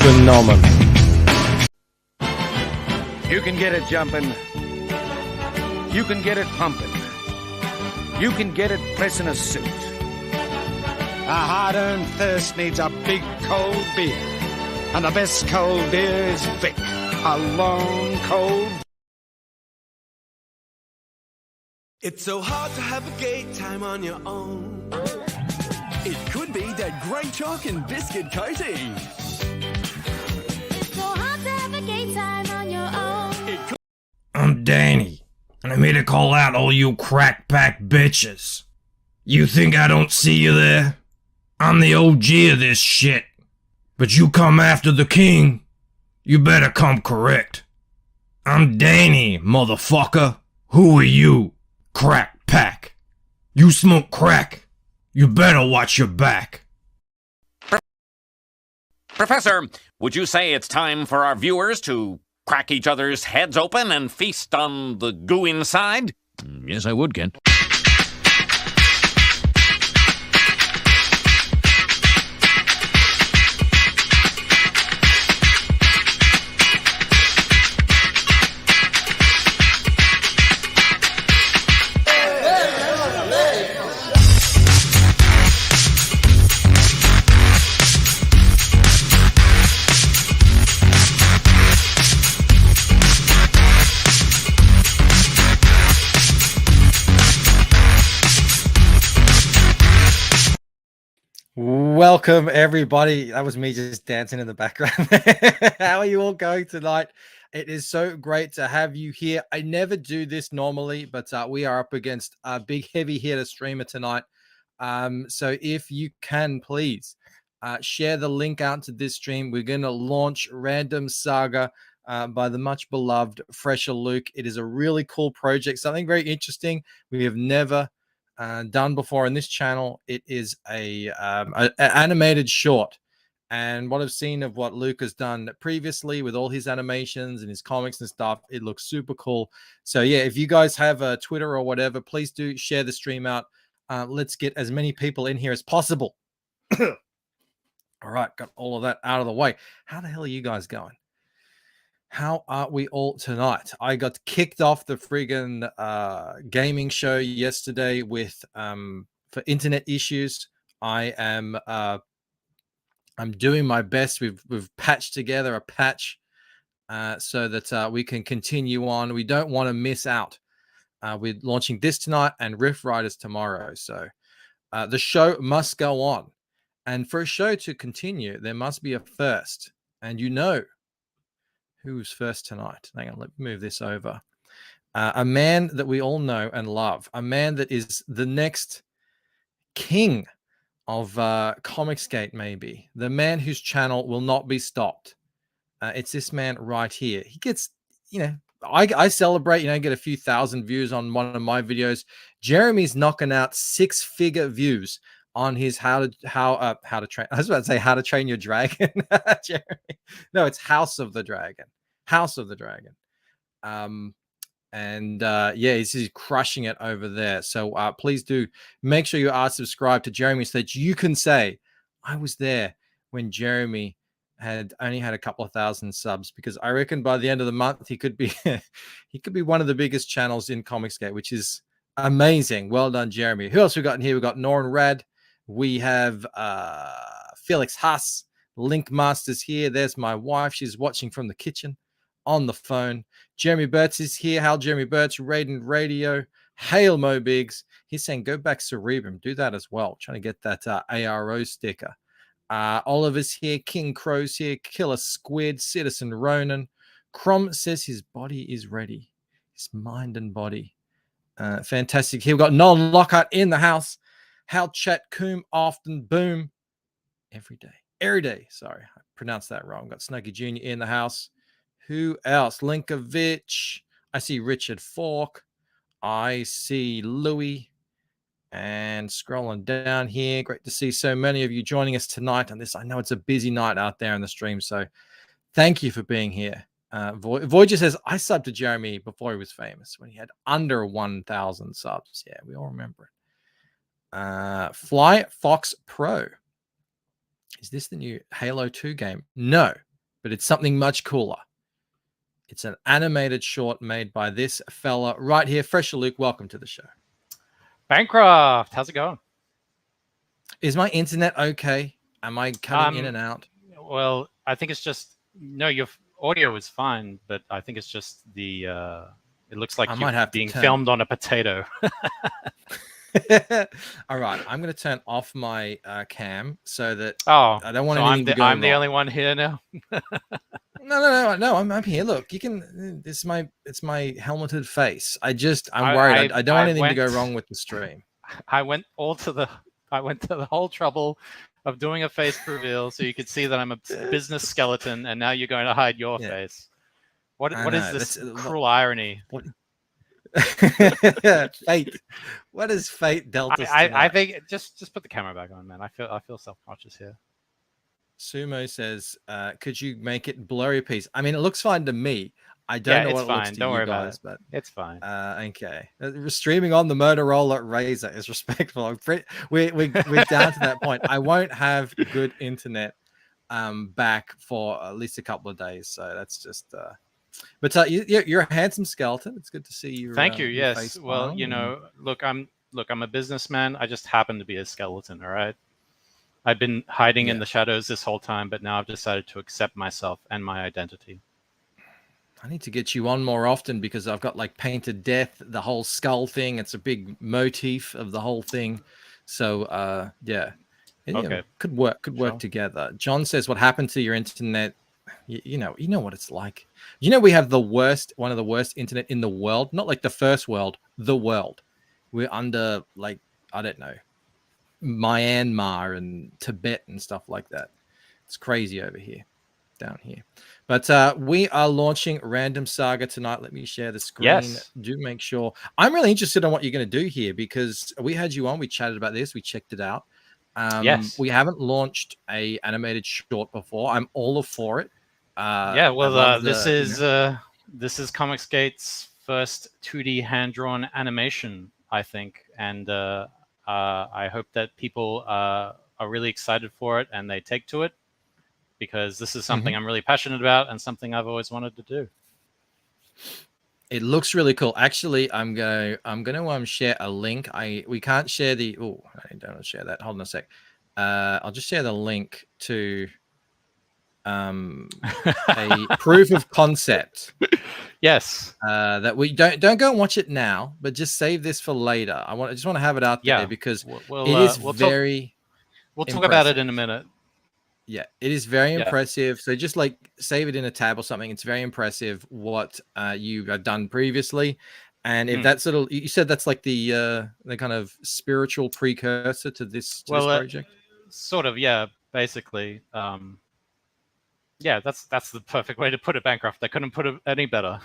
Phenomenal. You can get it jumping. You can get it pumping. You can get it pressing a suit. A hard-earned thirst needs a big cold beer. And the best cold beer is Vic. A long cold. It's so hard to have a gay time on your own. It could be that great chalk and biscuit coating. I'm Danny, and I'm here to call out all you crack pack bitches. You think I don't see you there? I'm the OG of this shit. But you come after the king, you better come correct. I'm Danny, motherfucker. Who are you, crack pack? You smoke crack. You better watch your back. Professor, would you say it's time for our viewers to crack each other's heads open and feast on the goo inside? Yes, I would, Kent. Welcome, everybody. That was me just dancing in the background. How are you all going tonight? It is so great to have you here. I never do this normally, but we are up against a big heavy hitter streamer tonight. So if you can, please share the link out to this stream. We're going to launch Random Saga by the much beloved Fresher Luke. It is a really cool project, something very interesting. We have never done before on this channel. It is a animated short, and what I've seen of what Luke has done previously with all his animations and his comics and stuff, it looks super cool. So yeah, if you guys have a Twitter or whatever, please do share the stream out. Let's get as many people in here as possible. All right, got all of that out of the way. How the hell are you guys going? How are we all tonight? I got kicked off the friggin' gaming show yesterday with for internet issues. I'm doing my best. We've patched together a patch so that we can continue on. We don't want to miss out. We're launching this tonight and Rift Riders tomorrow. So the show must go on. And for a show to continue, there must be a first. And you know who's first tonight. Hang on, let me move this over. A man that we all know and love. A man that is the next king of Comicsgate, maybe. The man whose channel will not be stopped. It's this man right here. He gets, you know, I celebrate, you know, get a few thousand views on one of my videos. Jeremy's knocking out 6-figure views on his how to train. I was about to say how to train your dragon. Jeremy. No, it's House of the Dragon. House of the Dragon. Yeah, he's crushing it over there. So please do make sure you are subscribed to Jeremy so that you can say, I was there when Jeremy had only had a couple of thousand subs, because I reckon by the end of the month he could be he could be one of the biggest channels in Comicsgate, which is amazing. Well done, Jeremy. Who else we got in here? We got Noran Rad. We have Felix Haas, Link Masters here. There's my wife. She's watching from the kitchen on the phone. Jeremy Burtz is here. Hal Jeremy Burtz, Raiden Radio. Hail Mo Biggs. He's saying go back Cerebrum. Do that as well. Trying to get that ARO sticker. Oliver's here. King Crow's here. Killer Squid. Citizen Ronan. Crom says his body is ready. His mind and body. Fantastic. Here we've got Nolan Lockhart in the house. How chat coom often boom every day. Every day. Sorry, I pronounced that wrong. Got Snuggy Jr. in the house. Who else? Linkovich. I see Richard Falk. I see Louis. And scrolling down here, great to see so many of you joining us tonight on this. I know it's a busy night out there in the stream, so thank you for being here. Voyager says, I subbed to Jeremy before he was famous, when he had under 1,000 subs. Yeah, we all remember it. Fly Fox Pro. Is this the new Halo 2 game? No, but it's something much cooler. It's an animated short made by this fella right here. Fresher Luke, welcome to the show. Bancroft, how's it going? Is my internet okay? Am I cutting in and out? Well, I think it's just your audio is fine, but I think it's just the it looks like you're being filmed on a potato. All right, I'm going to turn off my cam so that I don't want anything to go I'm wrong. the only one here now. No, I'm here. Look, you can. It's my helmeted face. I'm worried. I don't want anything to go wrong with the stream. I went to the whole trouble of doing a face reveal so you could see that I'm a business skeleton, and now you're going to hide your face. What is this cruel irony? Fate. What is fate dealt us? I think just put the camera back on, man. I feel self-conscious here. Sumo says, could you make it blurry, please? I mean, it looks fine to me. I don't know what it looks to you guys, but it's fine. Okay. Streaming on the Motorola Razr is respectful. We're down to that point. I won't have good internet back for at least a couple of days. So that's just but you're a handsome skeleton. It's good to see you. Thank you. Yes. Well, look, I'm a businessman. I just happen to be a skeleton. All right. I've been hiding in the shadows this whole time, but now I've decided to accept myself and my identity. I need to get you on more often because I've got like painted death, the whole skull thing. It's a big motif of the whole thing. So yeah. Okay. Could work together. John says, what happened to your internet? You know what it's like. We have one of the worst internet in the world. Not like the first world, the world. We're under like, I don't know, Myanmar and Tibet and stuff like that. It's crazy over here, down here. But we are launching Random Saga tonight. Let me share the screen. Yes. Do make sure. I'm really interested in what you're going to do here because we had you on. We chatted about this. We checked it out. Yes. We haven't launched a animated short before. I'm all for it. Yeah. Well, this is Comicsgate's first 2D hand-drawn animation, I think, and I hope that people are really excited for it and they take to it, because this is something I'm really passionate about and something I've always wanted to do. It looks really cool. Actually, I'm gonna share a link. We can't share the. Oh, I don't want to share that. Hold on a sec. I'll just share the link to a proof of concept. Yes. That we don't go and watch it now, but just save this for later. I just want to have it out there because it is very. We'll talk about it in a minute. Yeah, it is very impressive. So just like save it in a tab or something. It's very impressive what you have done previously. And if that's you said that's like the kind of spiritual precursor to this project. Sort of, yeah, basically. Yeah, that's the perfect way to put it, Bancroft. I couldn't put it any better.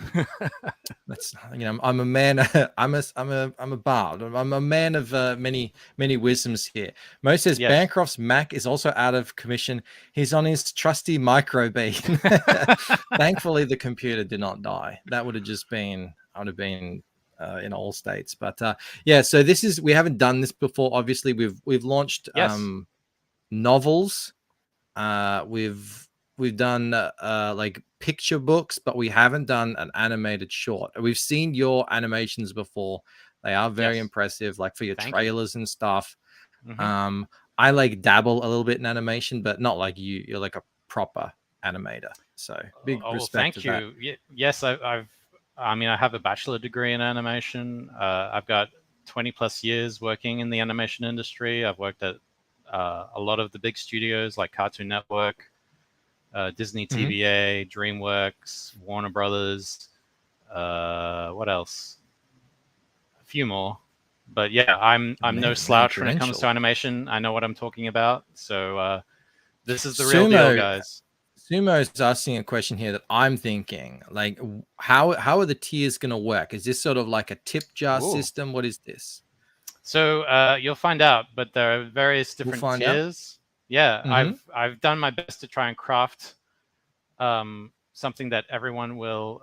That's I'm a man. I'm a bard. I'm a man of many wisdoms here. Mo says Bancroft's Mac is also out of commission. He's on his trusty microbeam. Thankfully, the computer did not die. That would have just been. I would have been in all states. But yeah, so this is we haven't done this before. Obviously, we've launched novels. We've done like picture books, but we haven't done an animated short. We've seen your animations before. They are very impressive, like for your trailers and stuff. I like dabble a little bit in animation, but not like you. You're like a proper animator. So big respect to that. Yes, I have a bachelor degree in animation. I've got 20+ years working in the animation industry. I've worked at a lot of the big studios like Cartoon Network, Disney TVA, DreamWorks, Warner Brothers. What else? few more. But yeah, I'm no slouch when it comes to animation. I know what I'm talking about. So this is the real deal, guys. Sumo's asking a question here that I'm thinking, like, how are the tiers going to work? Is this sort of like a tip jar system? What is this? So you'll find out, but there are various different tiers. Yeah, I've done my best to try and craft something that everyone will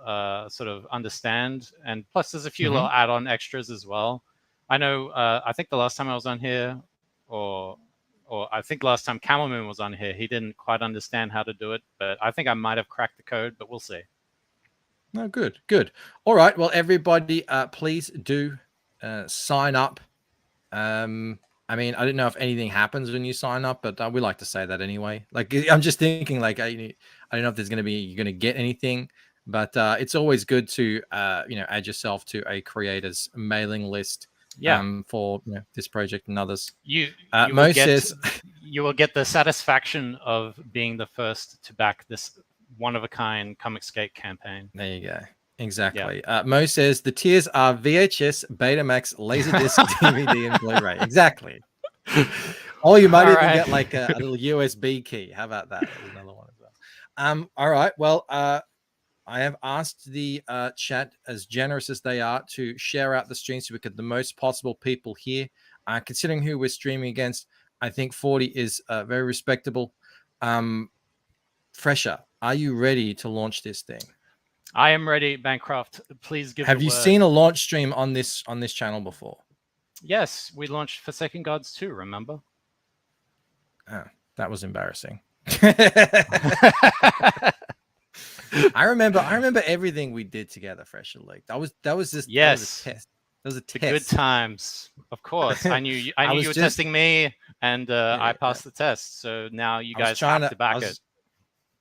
sort of understand, and plus there's a few little add-on extras as well. I know. I think the last time I was on here, or I think last time Camel Moon was on here, he didn't quite understand how to do it, but I think I might have cracked the code, but we'll see. No, good. All right. Well, everybody, please do sign up. I mean, I don't know if anything happens when you sign up, but we like to say that anyway. Like, I'm just thinking, like, I don't know if you're going to get anything, but it's always good to, add yourself to a creator's mailing list. For this project and others. You says you will get the satisfaction of being the first to back this one-of-a-kind Comic Skate campaign. There you go. Exactly. Mo says the tiers are VHS, Betamax, Laserdisc, DVD, and Blu-ray. Exactly. Or you might even get like a little USB key. How about that? There's another one as well. All right. Well, I have asked the chat, as generous as they are, to share out the stream so we get the most possible people here. Considering who we're streaming against, I think 40 is very respectable. Fresher, are you ready to launch this thing? I am ready, Bancroft. Please give. Have you seen a launch stream on this channel before? Yes, we launched Forsaken Gods 2. Remember? Oh, that was embarrassing. I remember everything we did together, Fresher League. That was just yes. That was a test. That was a test. The good times, of course. I knew you were testing me, and I passed the test. So now you guys have to back it.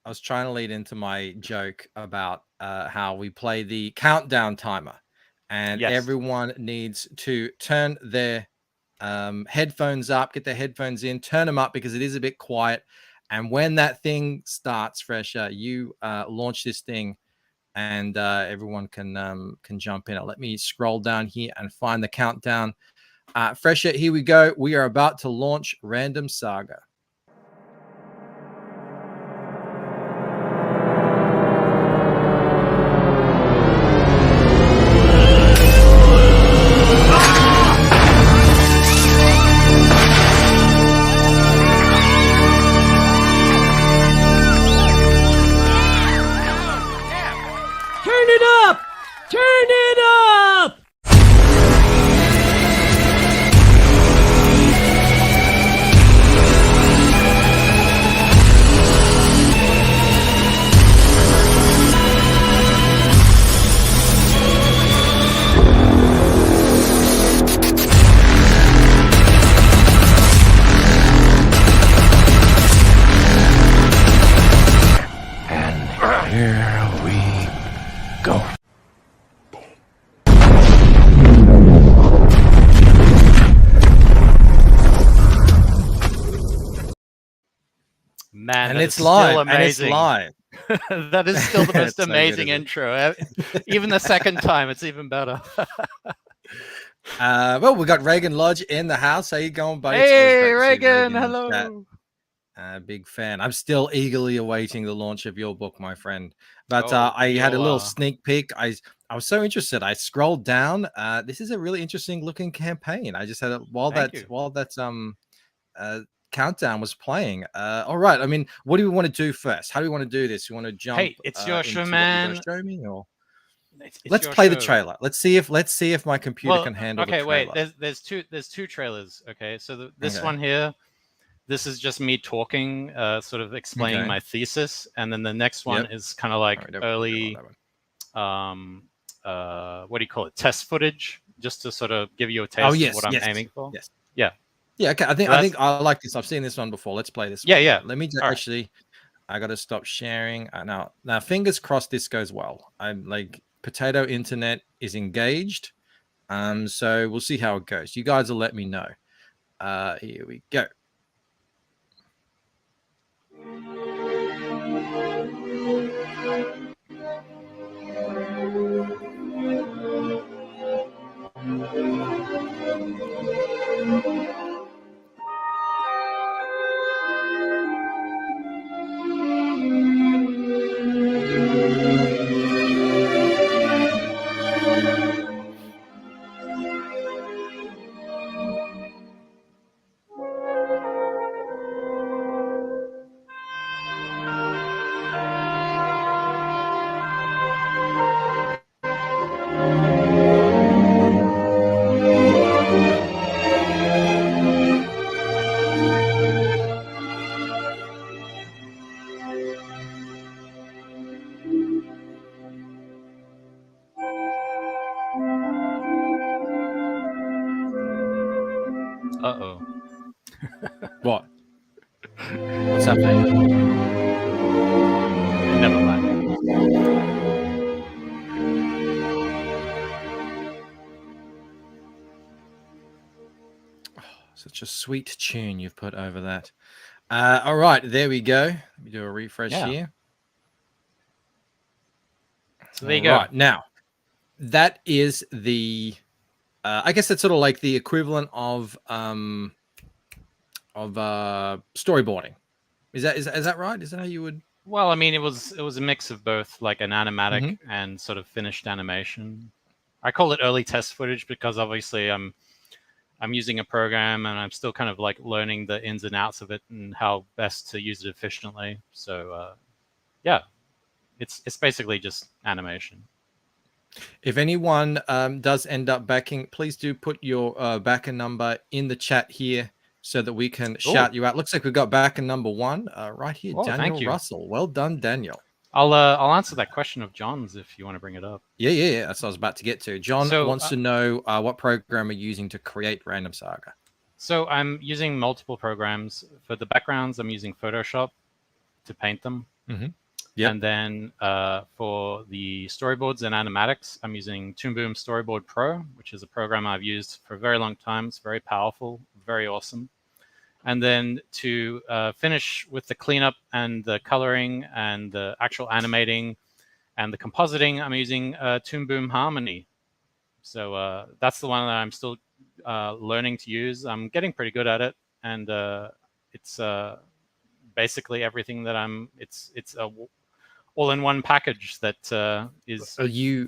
I was trying to lead into my joke about how we play the countdown timer, and everyone needs to turn their headphones up, get their headphones in, turn them up because it is a bit quiet. And when that thing starts, Fresher, you launch this thing, and everyone can jump in. Let me scroll down here and find the countdown. Fresher, here we go. We are about to launch Random Saga. Man, and it's live. And it's live. That is still the most amazing intro. Even the second time, it's even better. Well, we got Reagan Lodge in the house. How you going, buddy? Hey, Reagan. Hello. Big fan. I'm still eagerly awaiting the launch of your book, my friend. But I had a little sneak peek. I was so interested. I scrolled down. This is a really interesting looking campaign. I just had it while that countdown was playing. All right. I mean, what do we want to do first? How do we want to do this? You want to jump? Hey, it's your show, man. Show me, or let's play the trailer. Let's see if my computer can handle. Okay, the trailer. Wait. There's two trailers. Okay, so this one here, this is just me talking, sort of explaining my thesis, and then the next one is kind of like early, what do you call it? Test footage, just to sort of give you a taste of what I'm aiming for. Yes. Yeah. Yeah, okay. I think I like this. I've seen this one before. Let's play this one. Yeah. Let me actually. I got to stop sharing. Now, fingers crossed this goes well. I'm like, Potato Internet is engaged. So we'll see how it goes. You guys will let me know. Here we go. Uh-oh. What? What's happening? Never mind. Such a sweet tune you've put over that. All right, there we go. Let me do a refresh here. So there you go. Right, now, that is the... I guess that's sort of like the equivalent of storyboarding. Is that right? Is that how you would? Well, I mean, it was a mix of both, like an animatic and sort of finished animation. I call it early test footage because obviously I'm using a program and I'm still kind of like learning the ins and outs of it and how best to use it efficiently. So yeah, it's basically just animation. If anyone does end up backing, please do put your backer number in the chat here so that we can shout you out. Looks like we've got backer number 1 right here, Daniel Russell. Well done, Daniel. I'll answer that question of John's if you want to bring it up. Yeah. That's what I was about to get to. John wants to know what program we're using to create Random Saga. So I'm using multiple programs. For the backgrounds, I'm using Photoshop to paint them. Yep. And then for the storyboards and animatics, I'm using Toon Boom Storyboard Pro, which is a program I've used for a very long time. It's very powerful, very awesome. And then to finish with the cleanup and the coloring and the actual animating and the compositing, I'm using Toon Boom Harmony. So that's the one that I'm still learning to use. I'm getting pretty good at it, and it's basically everything that it's a all-in-one package that is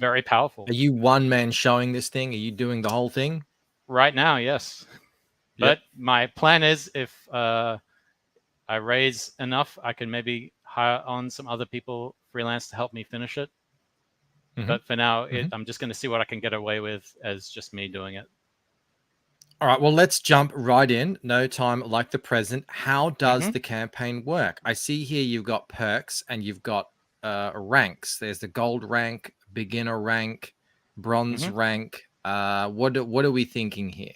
very powerful. Are you one man showing this thing? Are you doing the whole thing? Right now, yes. But my plan is if I raise enough, I can maybe hire on some other people freelance to help me finish it. But for now, I'm just going to see what I can get away with as just me doing it. All right, well, let's jump right in. No time like the present. How does the campaign work? I see here you've got perks and you've got ranks. There's the gold rank, beginner rank, bronze rank. What are we thinking here?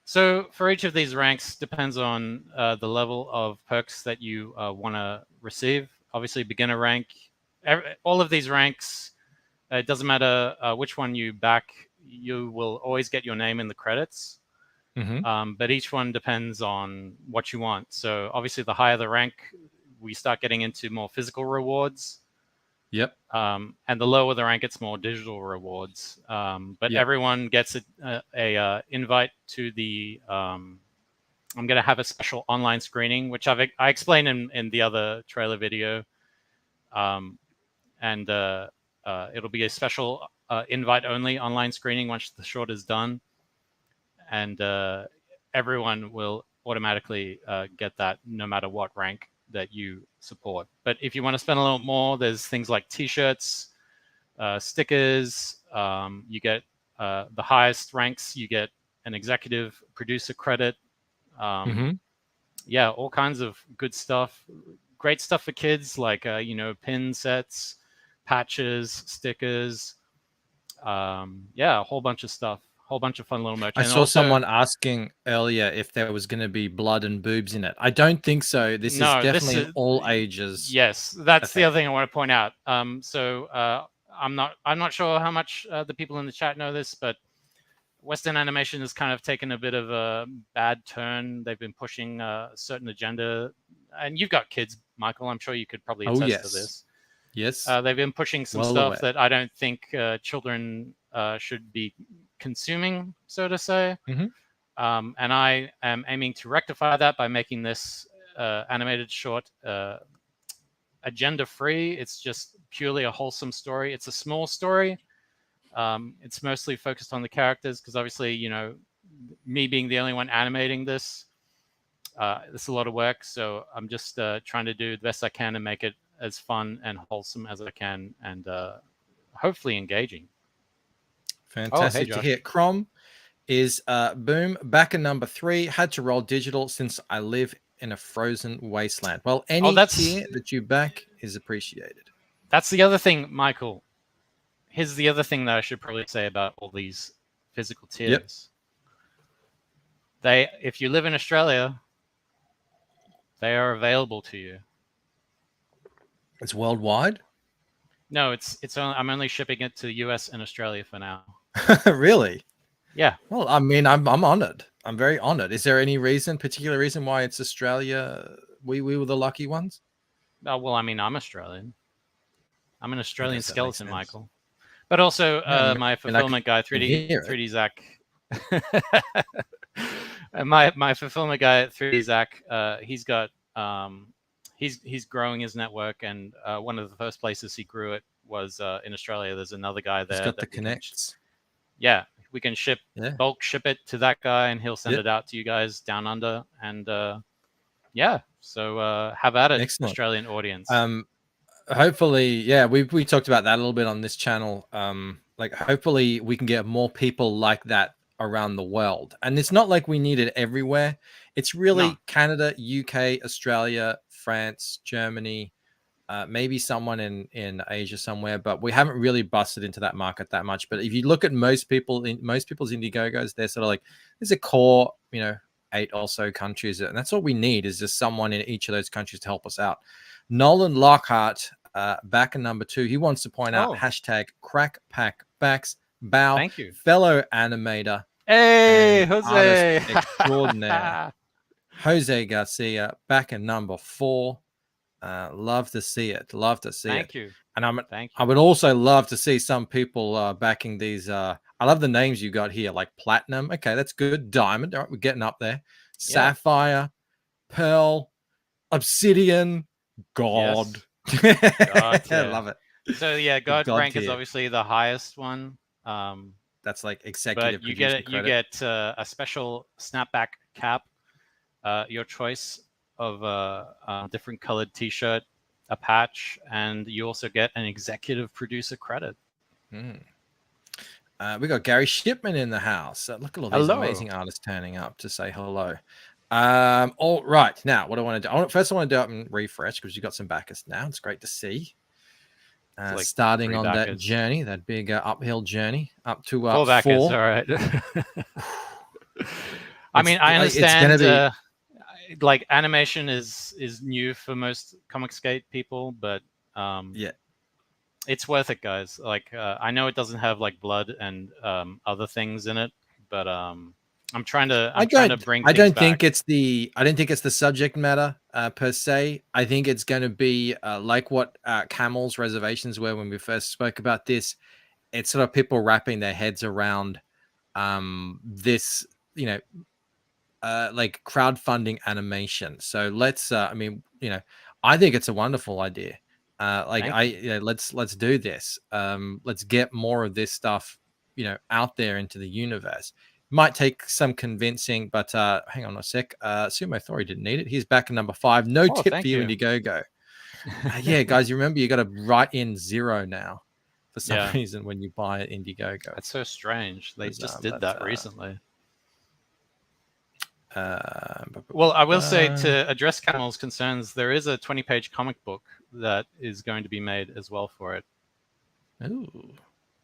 So for each of these ranks, depends on the level of perks that you want to receive. Obviously, beginner rank, all of these ranks, it doesn't matter which one you back, you will always get your name in the credits. But each one depends on what you want. So obviously, the higher the rank, we start getting into more physical rewards. Yep. And the lower the rank, it's more digital rewards. But everyone gets a invite to the. I'm going to have a special online screening, which I explained in the other trailer video, and it'll be a special invite-only online screening once the short is done, and everyone will automatically get that no matter what rank that you support. But if you want to spend a little more, there's things like t-shirts, stickers. You get the highest ranks, you get an executive producer credit. Yeah, all kinds of good stuff. Great stuff for kids, like pin sets, patches, stickers. Yeah, a whole bunch of stuff. Whole bunch of fun little merch. I saw someone asking earlier if there was going to be blood and boobs in it. I don't think so. This is definitely an all ages. Yes, that's the other thing I want to point out. So I'm not sure how much the people in the chat know this, but Western animation has kind of taken a bit of a bad turn. They've been pushing a certain agenda, and you've got kids, Michael. I'm sure you could probably attest to this. Yes. They've been pushing some stuff that I don't think children should be consuming, so to say. Mhm. And I am aiming to rectify that by making this animated short agenda-free. It's just purely a wholesome story. It's a small story. It's mostly focused on the characters because obviously, you know, me being the only one animating this, it's a lot of work. So I'm just trying to do the best I can and make it as fun and wholesome as I can, and hopefully engaging. Fantastic to Josh. hear. Crom is boom, back in number 3. Had to roll digital since I live in a frozen wasteland. Well, any tier that you back is appreciated. That's the other thing, Michael. Here's the other thing that I should probably say about all these physical tiers. Yep. If you live in Australia, they are available to you. It's worldwide? No, I'm only shipping it to the US and Australia for now. Really? Yeah. Well, I mean, I'm honored. I'm very honored. Is there any particular reason why it's Australia? We were the lucky ones? Oh, well, I mean, I'm Australian. I'm an Australian skeleton, Michael. But also, my fulfillment guy, 3D Zach. my fulfillment guy, 3D Zach, he's got he's growing his network, and one of the first places he grew it was in Australia. There's another guy there. He's got the connects. Yeah, we can bulk ship it to that guy, and he'll send it out to you guys down under. And yeah, so have at it, excellent. Australian audience. Hopefully, yeah, we talked about that a little bit on this channel. Like, hopefully we can get more people like that around the world. And it's not like we need it everywhere. It's really Canada, UK, Australia, France, Germany, maybe someone in Asia somewhere, but we haven't really busted into that market that much. But if you look at most people's Indiegogos, they're sort of like, there's a core, 8 or so countries, and that's all we need is just someone in each of those countries to help us out. Nolan Lockhart, back in number 2, he wants to point out hashtag #CrackPackBacks. Bow. Thank you, fellow animator. Hey, Jose extraordinaire. Jose Garcia, back in number 4. Love to see it. Love to see it. Thank you. And I would also love to see some people backing these. I love the names you got here, like Platinum. Okay, that's good. Diamond. All right, we're getting up there. Sapphire, Pearl, Obsidian, God. Yes. God, I love it. So yeah, God rank is obviously the highest one. That's like executive. But you get a special snapback cap, your choice of a different colored T-shirt, a patch, and you also get an executive producer credit. We got Gary Shipman in the house. Look at all these amazing artists turning up to say hello. All right, now what I want to do. First, I want to do it and refresh because you got some backers now. It's great to see. Like starting on that journey, that big uphill journey up to 4 backers. All right. I mean, I understand. Like animation is new for most comic skate people, but yeah, it's worth it, guys. Like I know it doesn't have like blood and other things in it, but I'm trying to bring. I don't think it's the subject matter per se. I think it's going to be like what Camel's reservations were when we first spoke about this. It's sort of people wrapping their heads around this, like crowdfunding animation. So let's. I think it's a wonderful idea. Let's do this. Let's get more of this stuff, out there into the universe. Might take some convincing, but hang on a sec. Sumo Thori didn't need it. He's back in number 5. No tip for you, Indiegogo. Yeah, guys, you remember you got to write in 0 now for some reason when you buy an Indiegogo. That's so strange. They just did that recently. Well, I will say, to address Camel's concerns, there is a 20-page comic book that is going to be made as well for it. Ooh.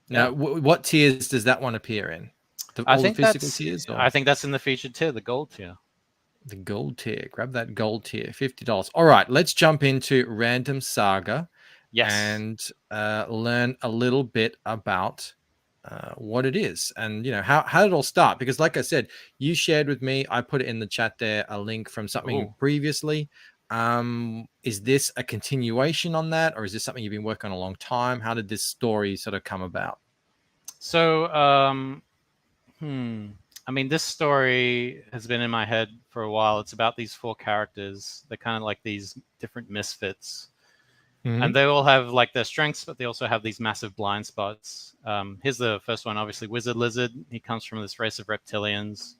Now, what tiers does that one appear in? I think that's in the featured tier, the gold tier. The gold tier. Grab that gold tier, $50. All right, let's jump into Random Saga. Yes. And learn a little bit about what it is and how did it all start, because like I said, you shared with me, I put it in the chat there, a link from something previously. Is this a continuation on that, or is this something you've been working on a long time? How did this story sort of come about? So I mean, this story has been in my head for a while. It's about these 4 characters. They're kind of like these different misfits. And they all have like their strengths, but they also have these massive blind spots. Here's the first one, obviously, Wizard Lizard. He comes from this race of reptilians,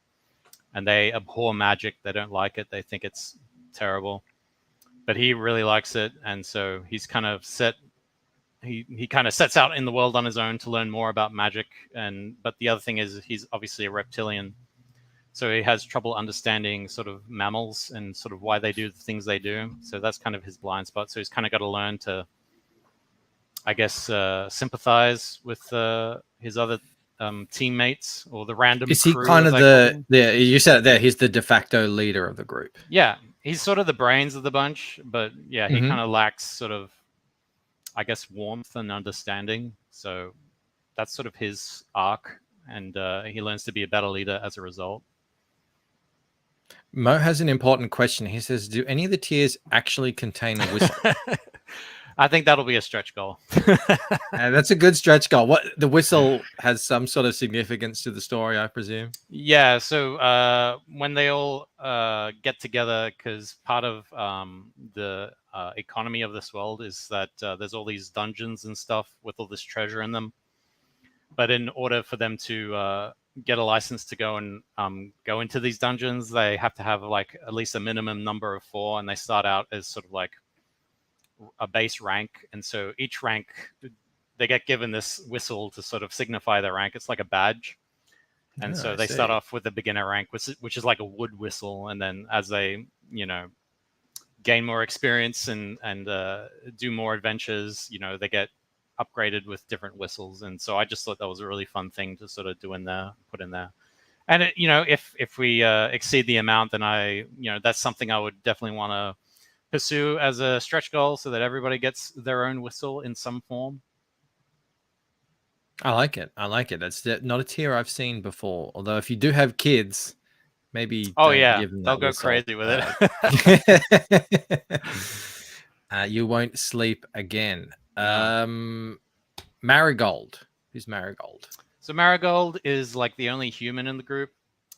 and they abhor magic. They don't like it. They think it's terrible. But he really likes it, and so he's kind of set. He kind of sets out in the world on his own to learn more about magic. But the other thing is he's obviously a reptilian, so he has trouble understanding sort of mammals and sort of why they do the things they do. So that's kind of his blind spot. So he's kind of got to learn to, I guess, sympathize with his other teammates or the random Is he crew, kind of as I call them. you said it there, he's the de facto leader of the group. Yeah, he's sort of the brains of the bunch, but yeah, he Mhm. kind of lacks sort of, I guess, warmth and understanding. So that's sort of his arc, and he learns to be a better leader as a result. Mo has an important question. He says, do any of the tiers actually contain a whistle? I think that'll be a stretch goal. That's a good stretch goal. What, the whistle has some sort of significance to the story, I presume? Yeah, so when they all get together, because part of the economy of this world is that there's all these dungeons and stuff with all this treasure in them. But in order for them to get a license to go and go into these dungeons, they have to have like at least a minimum number of 4, and they start out as sort of like a base rank. And so each rank, they get given this whistle to sort of signify their rank. It's like a badge. And so they start off with the beginner rank, which is like a wood whistle. And then as they, gain more experience and do more adventures, they get upgraded with different whistles. And so I just thought that was a really fun thing to sort of do in there, put in there. And if we exceed the amount, then that's something I would definitely want to pursue as a stretch goal, so that everybody gets their own whistle in some form. I like it. That's not a tier I've seen before. Although if you do have kids, maybe give them they'll that go whistle. crazy with it. You won't sleep again. Marigold. Who's Marigold? So Marigold is like the only human in the group.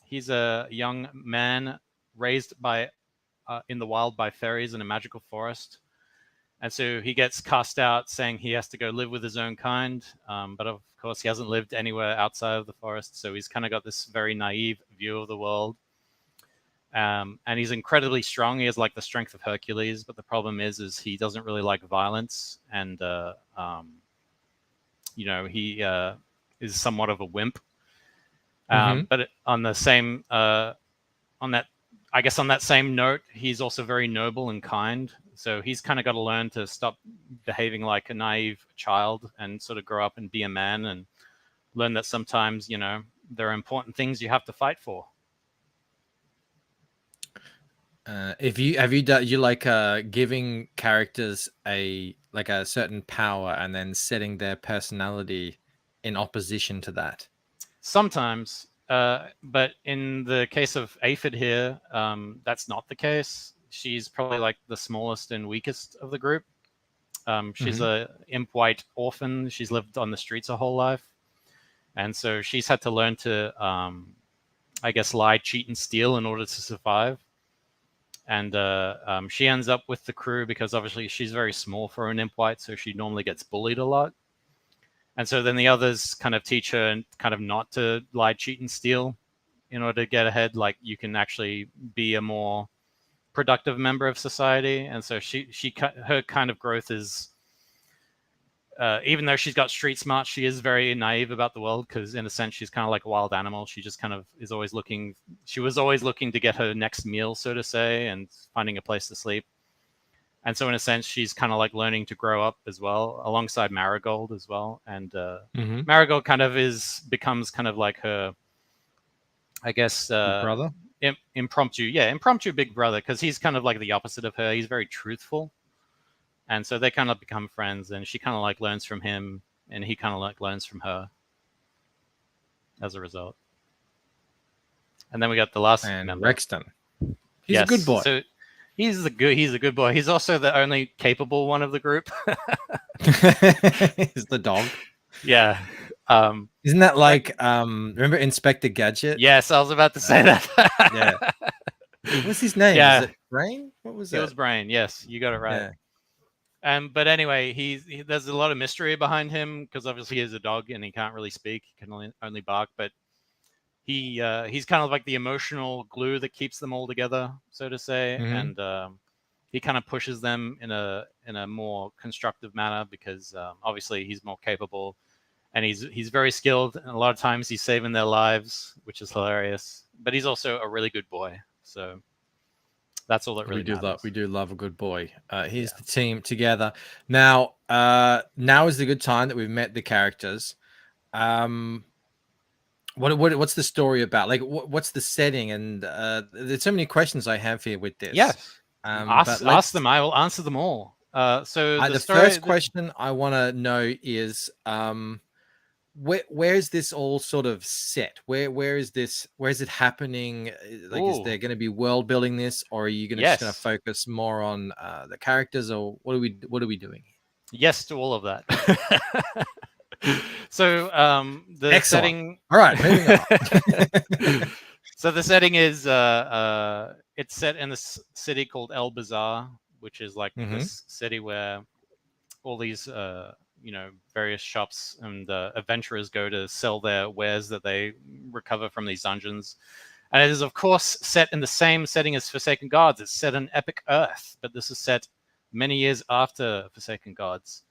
He's a young man raised in the wild by fairies in a magical forest. And so he gets cast out saying he has to go live with his own kind. But of course, he hasn't lived anywhere outside of the forest. So he's kind of got this very naive view of the world. And he's incredibly strong. He has like the strength of Hercules. But the problem is he doesn't really like violence. And, he is somewhat of a wimp. But on the same, on that same note, he's also very noble and kind. So he's kind of got to learn to stop behaving like a naive child and sort of grow up and be a man and learn that sometimes, there are important things you have to fight for. You like giving characters a certain power and then setting their personality in opposition to that? Sometimes, but in the case of Aphid here, that's not the case. She's probably like the smallest and weakest of the group. She's a imp white orphan. She's lived on the streets her whole life. And so she's had to learn to, lie, cheat, and steal in order to survive. And she ends up with the crew because obviously she's very small for an imp white, so she normally gets bullied a lot. And so then the others kind of teach her kind of not to lie, cheat, and steal in order to get ahead. Like you can actually be a more productive member of society. And so her kind of growth is, even though she's got street smart, she is very naive about the world because in a sense she's kind of like a wild animal. She just kind of is always looking. She was always looking to get her next meal, so to say, and finding a place to sleep. And so in a sense, she's kind of like learning to grow up as well, alongside Marigold as well. And Marigold kind of becomes kind of like her, I guess, brother? Impromptu big brother, because he's kind of like the opposite of her. He's very truthful. And so they kind of become friends, and she kind of like learns from him, and he kind of like learns from her as a result. And then we got the last member. Rexton. He's a good boy. So he's a good boy. He's also the only capable one of the group. He's the dog. Yeah. Isn't that like remember Inspector Gadget? Yes, I was about to say that. Yeah. What's his name? Yeah. Is it Brain? What was It it? was Brain. Yes, you got it right. Yeah. But anyway, there's a lot of mystery behind him because obviously he's a dog and he can't really speak. He can only bark. But he's kind of like the emotional glue that keeps them all together, so to say. Mhm. And he kind of pushes them in a more constructive manner because obviously he's more capable and he's very skilled. And a lot of times he's saving their lives, which is hilarious. But he's also a really good boy. So that's all that really matters. We do love a good boy. Here's the team together. Now is the good time that we've met the characters. What's the story about? Like what's the setting? And there's so many questions I have here with this. Yes. But ask them. I will answer them all. So the first question I want to know is where is this all sort of set? Where is it happening? Like, is there going to be world building this, or are you just going to focus more on the characters, or what are we doing? Yes to all of that. So the Excellent. setting. All right, moving on. So the setting is it's set in this city called El Bazaar, which is like this city where all these various shops and adventurers go to sell their wares that they recover from these dungeons. And it is, of course, set in the same setting as Forsaken Gods. It's set on Epic Earth, but this is set many years after Forsaken Gods.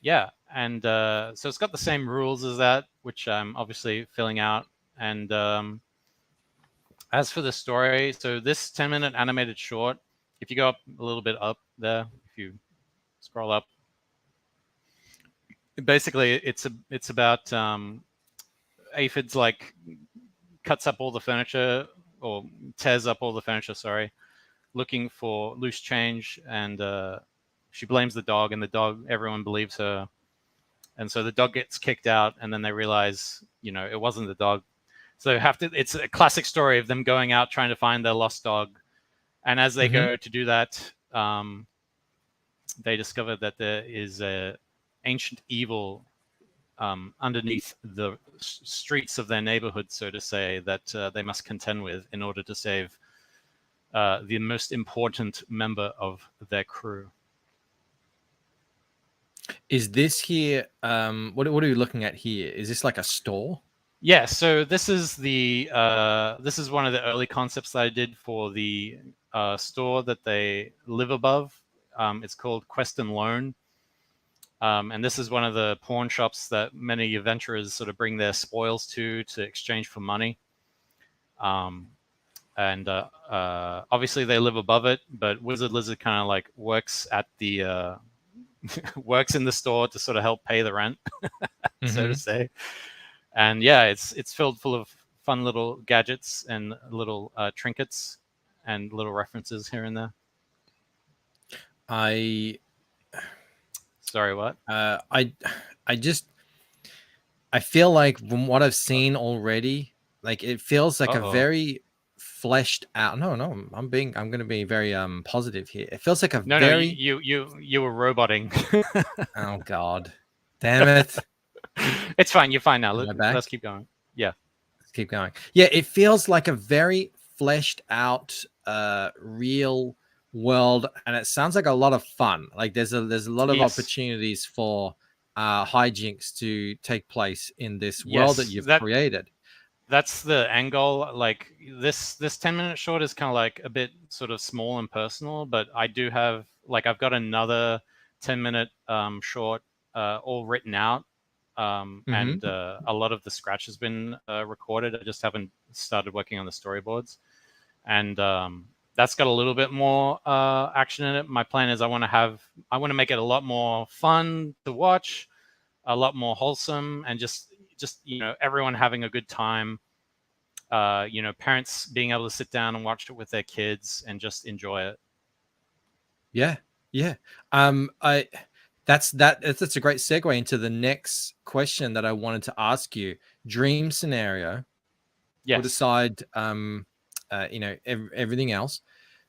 Yeah, and so it's got the same rules as that, which I'm obviously filling out. And as for the story, so this 10-minute animated short, if you go up a little bit up there, if you scroll up, basically it's about aphids like cuts up all the furniture or tears up all the furniture, sorry, looking for loose change, and she blames the dog, and the dog, everyone believes her. And so the dog gets kicked out, and then they realize, it wasn't the dog. So it's a classic story of them going out trying to find their lost dog. And as they go to do that, they discover that there is a ancient evil underneath the streets of their neighborhood, so to say, that they must contend with in order to save the most important member of their crew. Is this here? What are you looking at here? Is this like a store? Yeah. So this is this is one of the early concepts that I did for the store that they live above. It's called Quest and Loan, and this is one of the pawn shops that many adventurers sort of bring their spoils to exchange for money. And obviously they live above it, but Wizard Lizard kind of like works at the works in the store to sort of help pay the rent, so to say. And yeah, it's filled full of fun little gadgets and little trinkets and little references here and there. Sorry, what? I feel like from what I've seen already, like it feels like a very fleshed out. No, I'm going to be very positive here. It feels like a very you were roboting. Oh God, damn it! It's fine. You're fine now. Let's keep going. Yeah, let's keep going. Yeah, it feels like a very fleshed out, real world, and it sounds like a lot of fun. Like there's a lot of opportunities for hijinks to take place in this world that you've created. That's the end goal. Like this 10-minute short is kind of like a bit sort of small and personal, but I do have I've got another 10-minute short all written out, and a lot of the scratch has been recorded. I just haven't started working on the storyboards, and that's got a little bit more action in it. My plan is I want to make it a lot more fun to watch, a lot more wholesome, and just everyone having a good time. Parents being able to sit down and watch it with their kids and just enjoy it. Yeah. That's a great segue into the next question that I wanted to ask you. Dream scenario. Yes. Put aside everything else.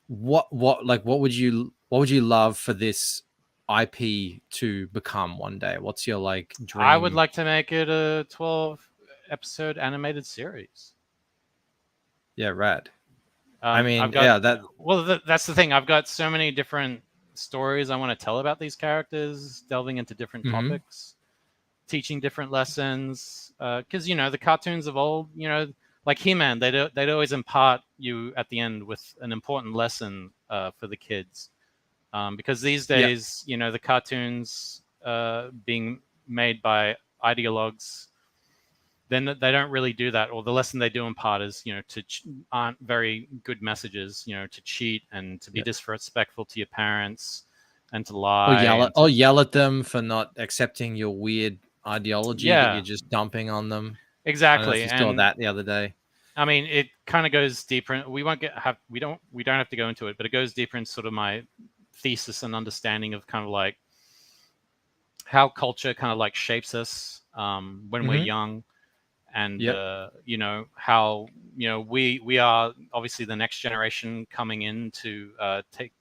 What would you love for this IP to become one day? What's your like dream? I would like to make it a 12-episode animated series. Yeah, rad. I mean, I've got, yeah, that. well, that's the thing. I've got so many different stories I want to tell about these characters, delving into different Mhm. topics, teaching different lessons. Because the cartoons of old, like He-Man, they'd always impart you at the end with an important lesson for the kids. Because these days, the cartoons being made by ideologues, then they don't really do that. Or the lesson they do impart is, aren't very good messages, to cheat and to be disrespectful to your parents and to lie. Or yell at them for not accepting your weird ideology that you're just dumping on them. Exactly. I don't know if you saw that the other day. I mean, it kind of goes deeper. We don't have to go into it, but it goes deeper in sort of my thesis and understanding of kind of like how culture kind of like shapes us when we're young, and how we are obviously the next generation coming in to take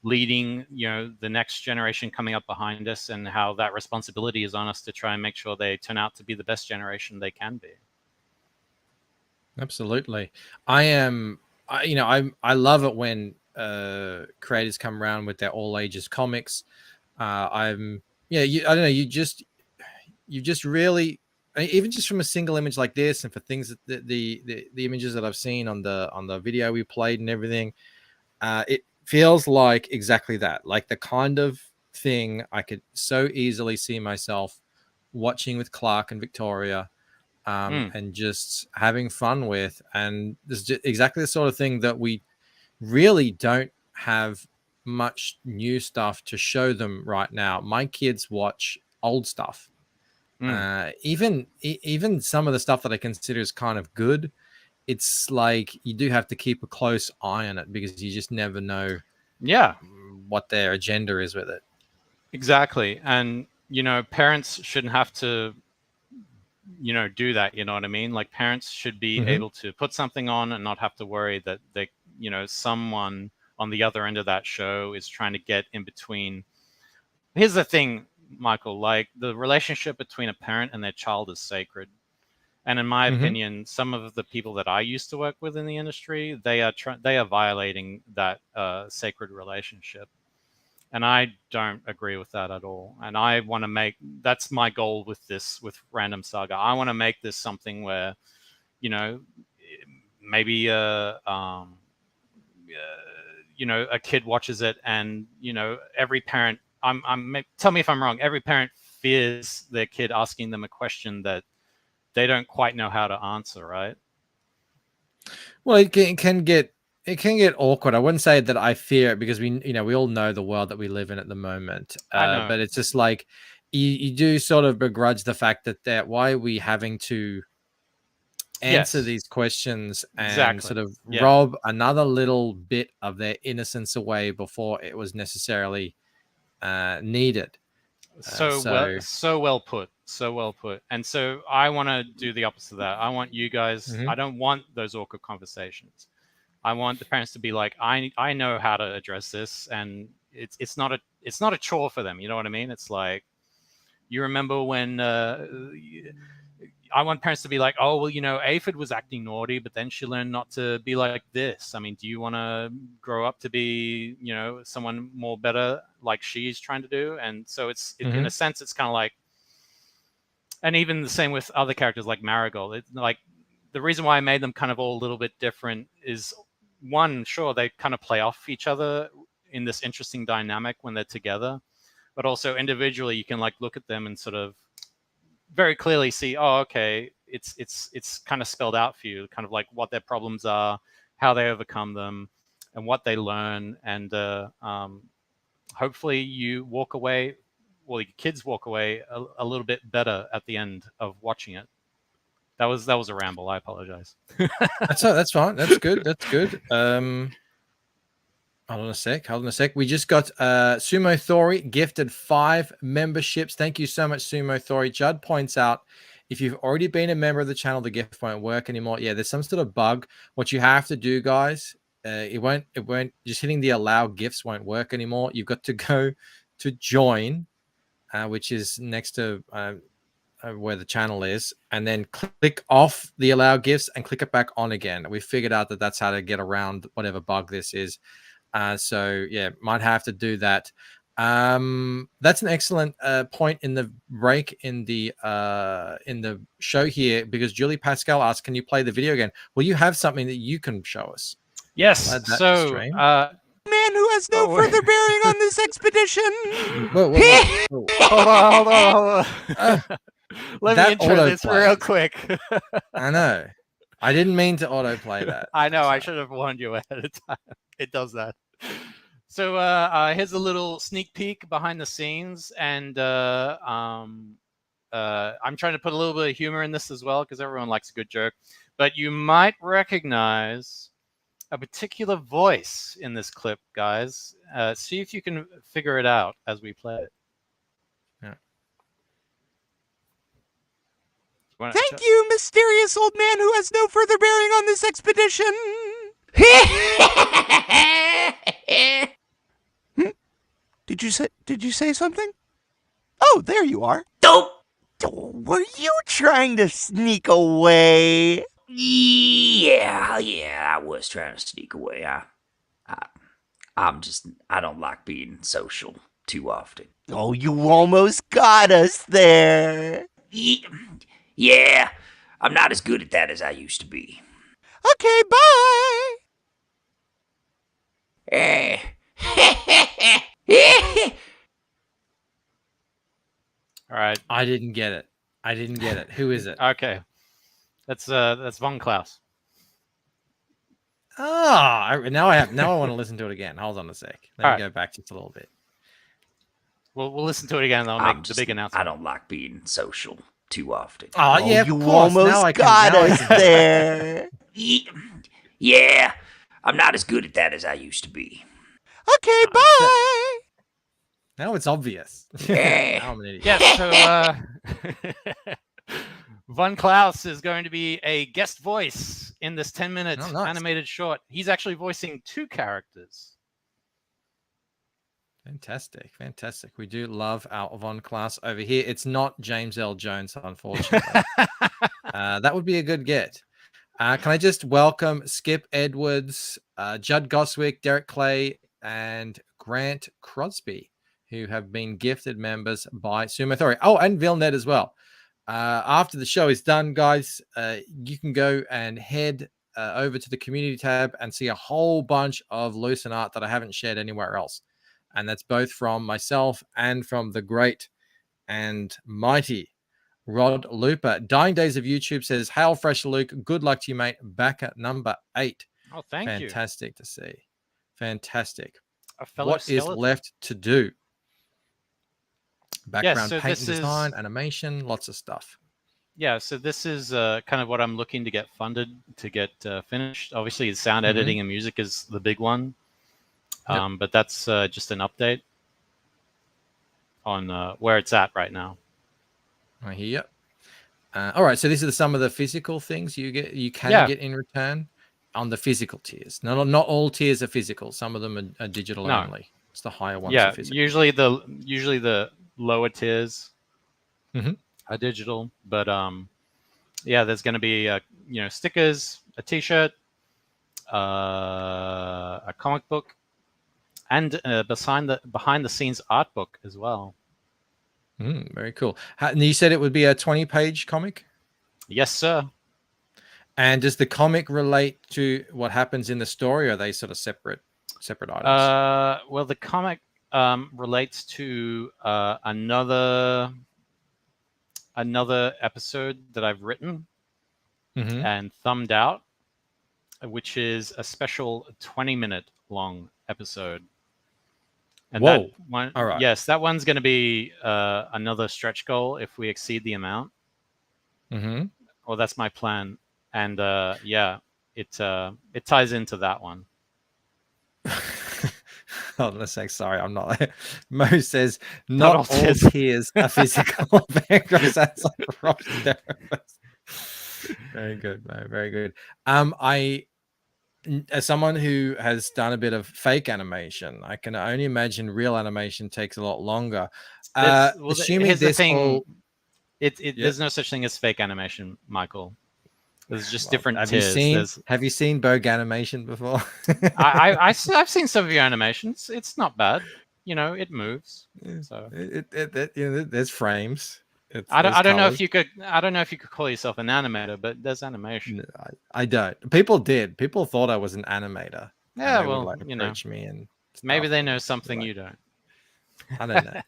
leading the next generation coming up behind us, and how that responsibility is on us to try and make sure they turn out to be the best generation they can be. Absolutely. I love it when creators come around with their all ages comics. I don't know, you just really, even just from a single image like this, and for things that the images that I've seen on the video we played and everything, it feels like exactly that, like the kind of thing I could so easily see myself watching with Clark and Victoria, and just having fun with. And this is just exactly the sort of thing that we really don't have much new stuff to show them right now. My kids watch old stuff. Even some of the stuff that I consider is kind of good, it's like you do have to keep a close eye on it, because you just never know what their agenda is with it. Exactly. And parents shouldn't have to do that. You know what I mean? Like, parents should be able to put something on and not have to worry that they someone on the other end of that show is trying to get in between. Here's the thing, Michael, like, the relationship between a parent and their child is sacred. And in my opinion, some of the people that I used to work with in the industry, they are violating that sacred relationship. And I don't agree with that at all. And I want to that's my goal with Random Saga. I want to make this something where, maybe a kid watches it, and, every parent, tell me if I'm wrong, every parent fears their kid asking them a question that they don't quite know how to answer, right? Well, it can get awkward. I wouldn't say that I fear it, because we all know the world that we live in at the moment. But it's just like you do sort of begrudge the fact that why are we having to answer these questions and sort of rob another little bit of their innocence away before it was necessarily needed. So well put. And so I want to do the opposite of that. I want you guys, I don't want those awkward conversations. I want the parents to be like, I know how to address this, and it's not a chore for them. You know what I mean? It's like, you remember when I want parents to be like, oh, well, Aphid was acting naughty, but then she learned not to be like this. I mean, do you want to grow up to be, someone more better like she's trying to do? And so in a sense, it's kind of like, and even the same with other characters like Marigold. It's like, the reason why I made them kind of all a little bit different is, one, sure, they kind of play off each other in this interesting dynamic when they're together, but also individually, you can like look at them and sort of very clearly see, oh, okay, it's kind of spelled out for you, kind of like what their problems are, how they overcome them, and what they learn. And hopefully you walk away, well, your kids walk away a little bit better at the end of watching it. That was a ramble. I apologize. That's fine. That's good. That's good. Hold on a sec. We just got Sumo Thori gifted 5 memberships. Thank you so much, Sumo Thori. Judd points out, if you've already been a member of the channel, the gift won't work anymore. Yeah, there's some sort of bug. What you have to do, guys, it won't just hitting the allow gifts won't work anymore. You've got to go to join, which is next to where the channel is, and then click off the allow gifts and click it back on again. We figured out that that's how to get around whatever bug this is. So yeah, might have to do that. That's an excellent point in the break in the show here, because Julie Pascal asked, can you play the video again? Well, you have something that you can show us. Yes. So Man who has no further bearing on this expedition. Whoa. hold on. Let me intro this real quick. I know. I didn't mean to autoplay that. I know. I should have warned you ahead of time. It does that. So here's a little sneak peek behind the scenes, and I'm trying to put a little bit of humor in this as well, because everyone likes a good joke. But you might recognize a particular voice in this clip, guys. See if you can figure it out as we play it. Thank you, mysterious old man who has no further bearing on this expedition. Did you say something? Oh, there you are. Dope. Were you trying to sneak away? Yeah, I was trying to sneak away. I don't like being social too often. Oh, you almost got us there. Yeah, I'm not as good at that as I used to be. Okay, bye. All right. I didn't get it. Who is it? Okay. That's Von Klaus. Now I want to listen to it again. Hold on a sec. Let me go back just a little bit. We'll listen to it again, and I'll make the big announcement. I don't like being social too often. Oh yeah, you almost got us there. Yeah, I'm not as good at that as I used to be. Okay, bye. Now it's obvious. Yeah. I'm an idiot. Yes, so Von Klaus is going to be a guest voice in this 10-minute animated short. He's actually voicing 2 characters. Fantastic. We do love our Von Klaus over here. It's not James L. Jones, unfortunately. That would be a good get. Can I just welcome Skip Edwards, Judd Goswick, Derek Clay, and Grant Crosby, who have been gifted members by Sumo Theory. Oh, and Vilnet as well. After the show is done, guys, you can go and head over to the community tab and see a whole bunch of Lucent art that I haven't shared anywhere else. And that's both from myself and from the great and mighty Rod Looper. Dying Days of YouTube says, "Hail Fresh Luke. Good luck to you, mate. Back at number 8. Oh, thank you. Fantastic to see. Fantastic. What is left to do? Background paint and design, animation, lots of stuff. Yeah, so this is kind of what I'm looking to get funded to get finished. Obviously, sound editing and music is the big one. But that's just an update on where it's at right now. I hear you. All right, so these are some of the physical things you can get in return on the physical tiers. Not all tiers are physical. Some of them are digital only. It's the higher ones. Yeah, are physical. usually the lower tiers are digital, but yeah, there's going to be stickers, a T-shirt, a comic book, and behind the scenes art book as well. Very cool. And you said it would be a 20-page comic? Yes, sir. And does the comic relate to what happens in the story, or are they sort of separate items? Well, the comic relates to another episode that I've written and thumbed out, which is a special 20-minute long episode. And that one, all right. Yes, that one's going to be another stretch goal if we exceed the amount. Well, that's my plan, and yeah, it ties into that one. Hold on a sec. Sorry, I'm not. Mo says not all tiers are physical. Because that's like rough. Very good, Mo. Very good. as someone who has done a bit of fake animation, I can only imagine real animation takes a lot longer. Assuming here's the this thing. all, Yeah. yeah. There's no such thing as fake animation, Michael. There's just Well, different have tiers. you seen Bogue animation before? I've seen some of your animations. It's not bad. You know, it moves. So there's frames. I don't know if colors. you could. I don't know if you could call yourself an animator, but there's animation. No, I don't. People did. People thought I was an animator. Yeah, and they well, would, like, approach me and maybe stuff, they and know something like, you don't. I don't know.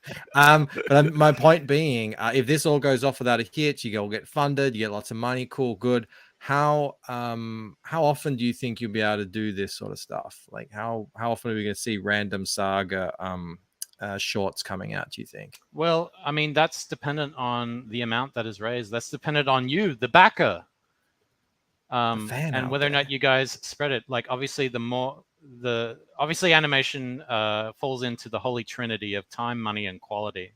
But my point being, if this all goes off without a hitch, you all get funded, you get lots of money, cool, good. How often do you think you'll be able to do this sort of stuff? Like how often are we going to see random Saga shorts coming out, do you think? Well, I mean, that's dependent on the amount that is raised. That's dependent on you, the backer, and whether or not you guys spread it. Like, obviously, obviously animation falls into the holy trinity of time, money, and quality.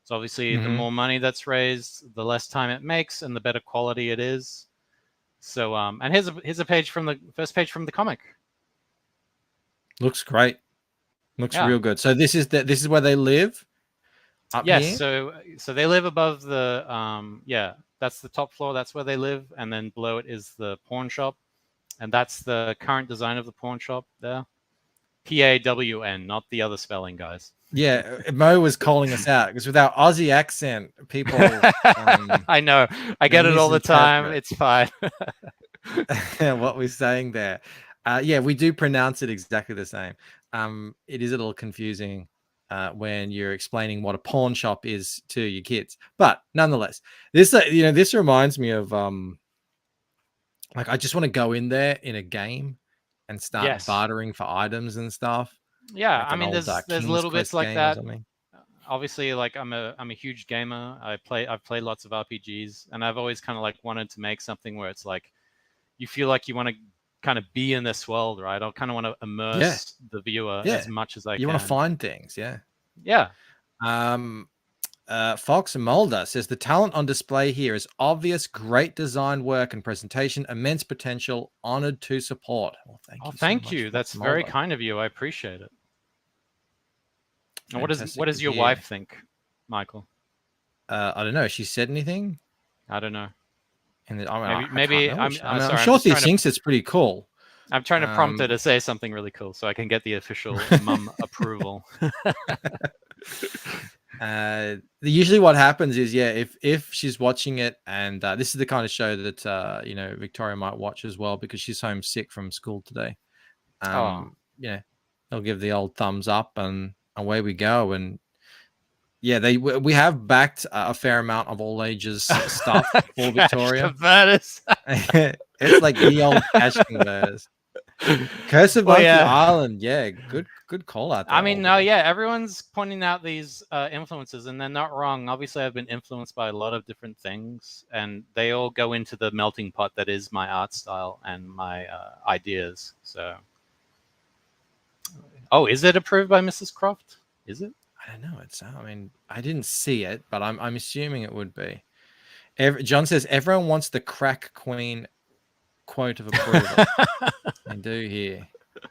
So obviously, the more money that's raised, the less time it makes, and the better quality it is. So, and here's a page from the first page from the comic. Looks great. Looks real good. So this is where they live. Yes. Here? So they live above the that's the top floor. That's where they live, and then below it is the pawn shop, and that's the current design of the pawn shop there. PAWN, not the other spelling, guys. Yeah, Mo was calling us out because with our Aussie accent, people. I know. I get it all the time. It's fine. What we're saying there. Yeah, we do pronounce it exactly the same. It is a little confusing when you're explaining what a pawn shop is to your kids, but nonetheless, this this reminds me of like I just want to go in there in a game and start bartering for items and stuff. Yeah, like I mean, there's little bits like that. Obviously, like I'm a huge gamer. I've played lots of RPGs, and I've always kind of like wanted to make something where it's like you feel like you want to kind of be in this world, right? I kind of want to immerse the viewer as much as I can. You want to find things, yeah. Fox Mulder says the talent on display here is obvious, great design work and presentation, immense potential, honored to support. Well, thank you. That's very kind of you. I appreciate it. And what does your wife think, Michael? I don't know. She said anything? I don't know. And I'm sure she thinks it's pretty cool. I'm trying to prompt her to say something really cool so I can get the official mum approval. Usually what happens is, if she's watching it, and this is the kind of show that Victoria might watch as well because she's homesick from school today. They'll give the old thumbs up and away we go. And we have backed a fair amount of all ages stuff for Victoria. It's like the old cash converters. Curse of Monkey Island, good call out there. I mean, no, everyone's pointing out these influences, and they're not wrong. Obviously, I've been influenced by a lot of different things, and they all go into the melting pot that is my art style and my ideas. So, is it approved by Mrs. Croft? Is it? I don't know. I mean, I didn't see it, but I'm assuming it would be. John says everyone wants the crack queen quote of approval. I do here.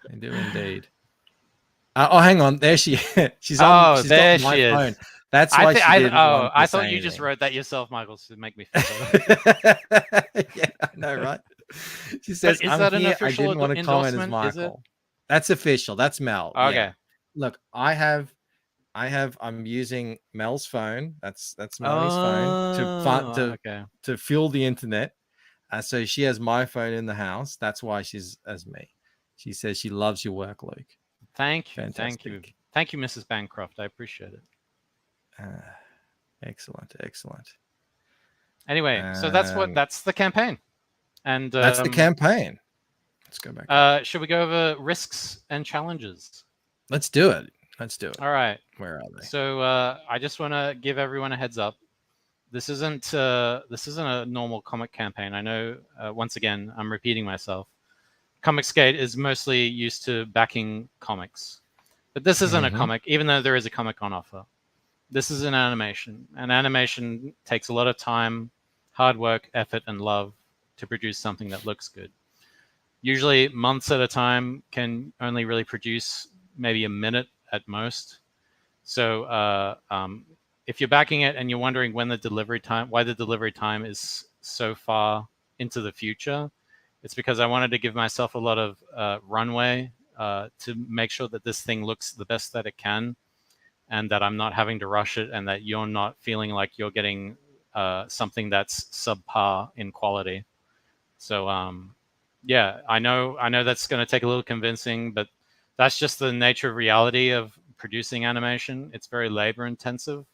I do indeed. Hang on. There she's on. She's there got my she phone. is. That's why I thought you just wrote that yourself, Michael, to make me feel better. Yeah, I know, right? She says, is that an official I didn't want to comment as Michael. That's official. That's Mel. Okay. Yeah. Look, I'm using Mel's phone. That's Melly's phone to fuel the internet. So she has my phone in the house. That's why she's as me. She says she loves your work, Luke. Thank you. Fantastic. Thank you, Mrs. Bancroft. I appreciate it. Excellent. Anyway, so that's the campaign. And that's the campaign. Let's go back. Should we go over risks and challenges? Let's do it. All right. Where are they? So I just want to give everyone a heads up. This isn't a normal comic campaign. I know. Once again, I'm repeating myself. Comicsgate is mostly used to backing comics, but this isn't a comic. Even though there is a comic on offer, this is an animation. And animation takes a lot of time, hard work, effort, and love to produce something that looks good. usually months at a time can only really produce maybe a minute at most. So if you're backing it and you're wondering when the delivery time, why the delivery time is so far into the future, it's because I wanted to give myself a lot of runway to make sure that this thing looks the best that it can, and that I'm not having to rush it, and that you're not feeling like you're getting something that's subpar in quality. So yeah, I know that's going to take a little convincing, but that's just the nature of reality of producing animation. It's very labor intensive,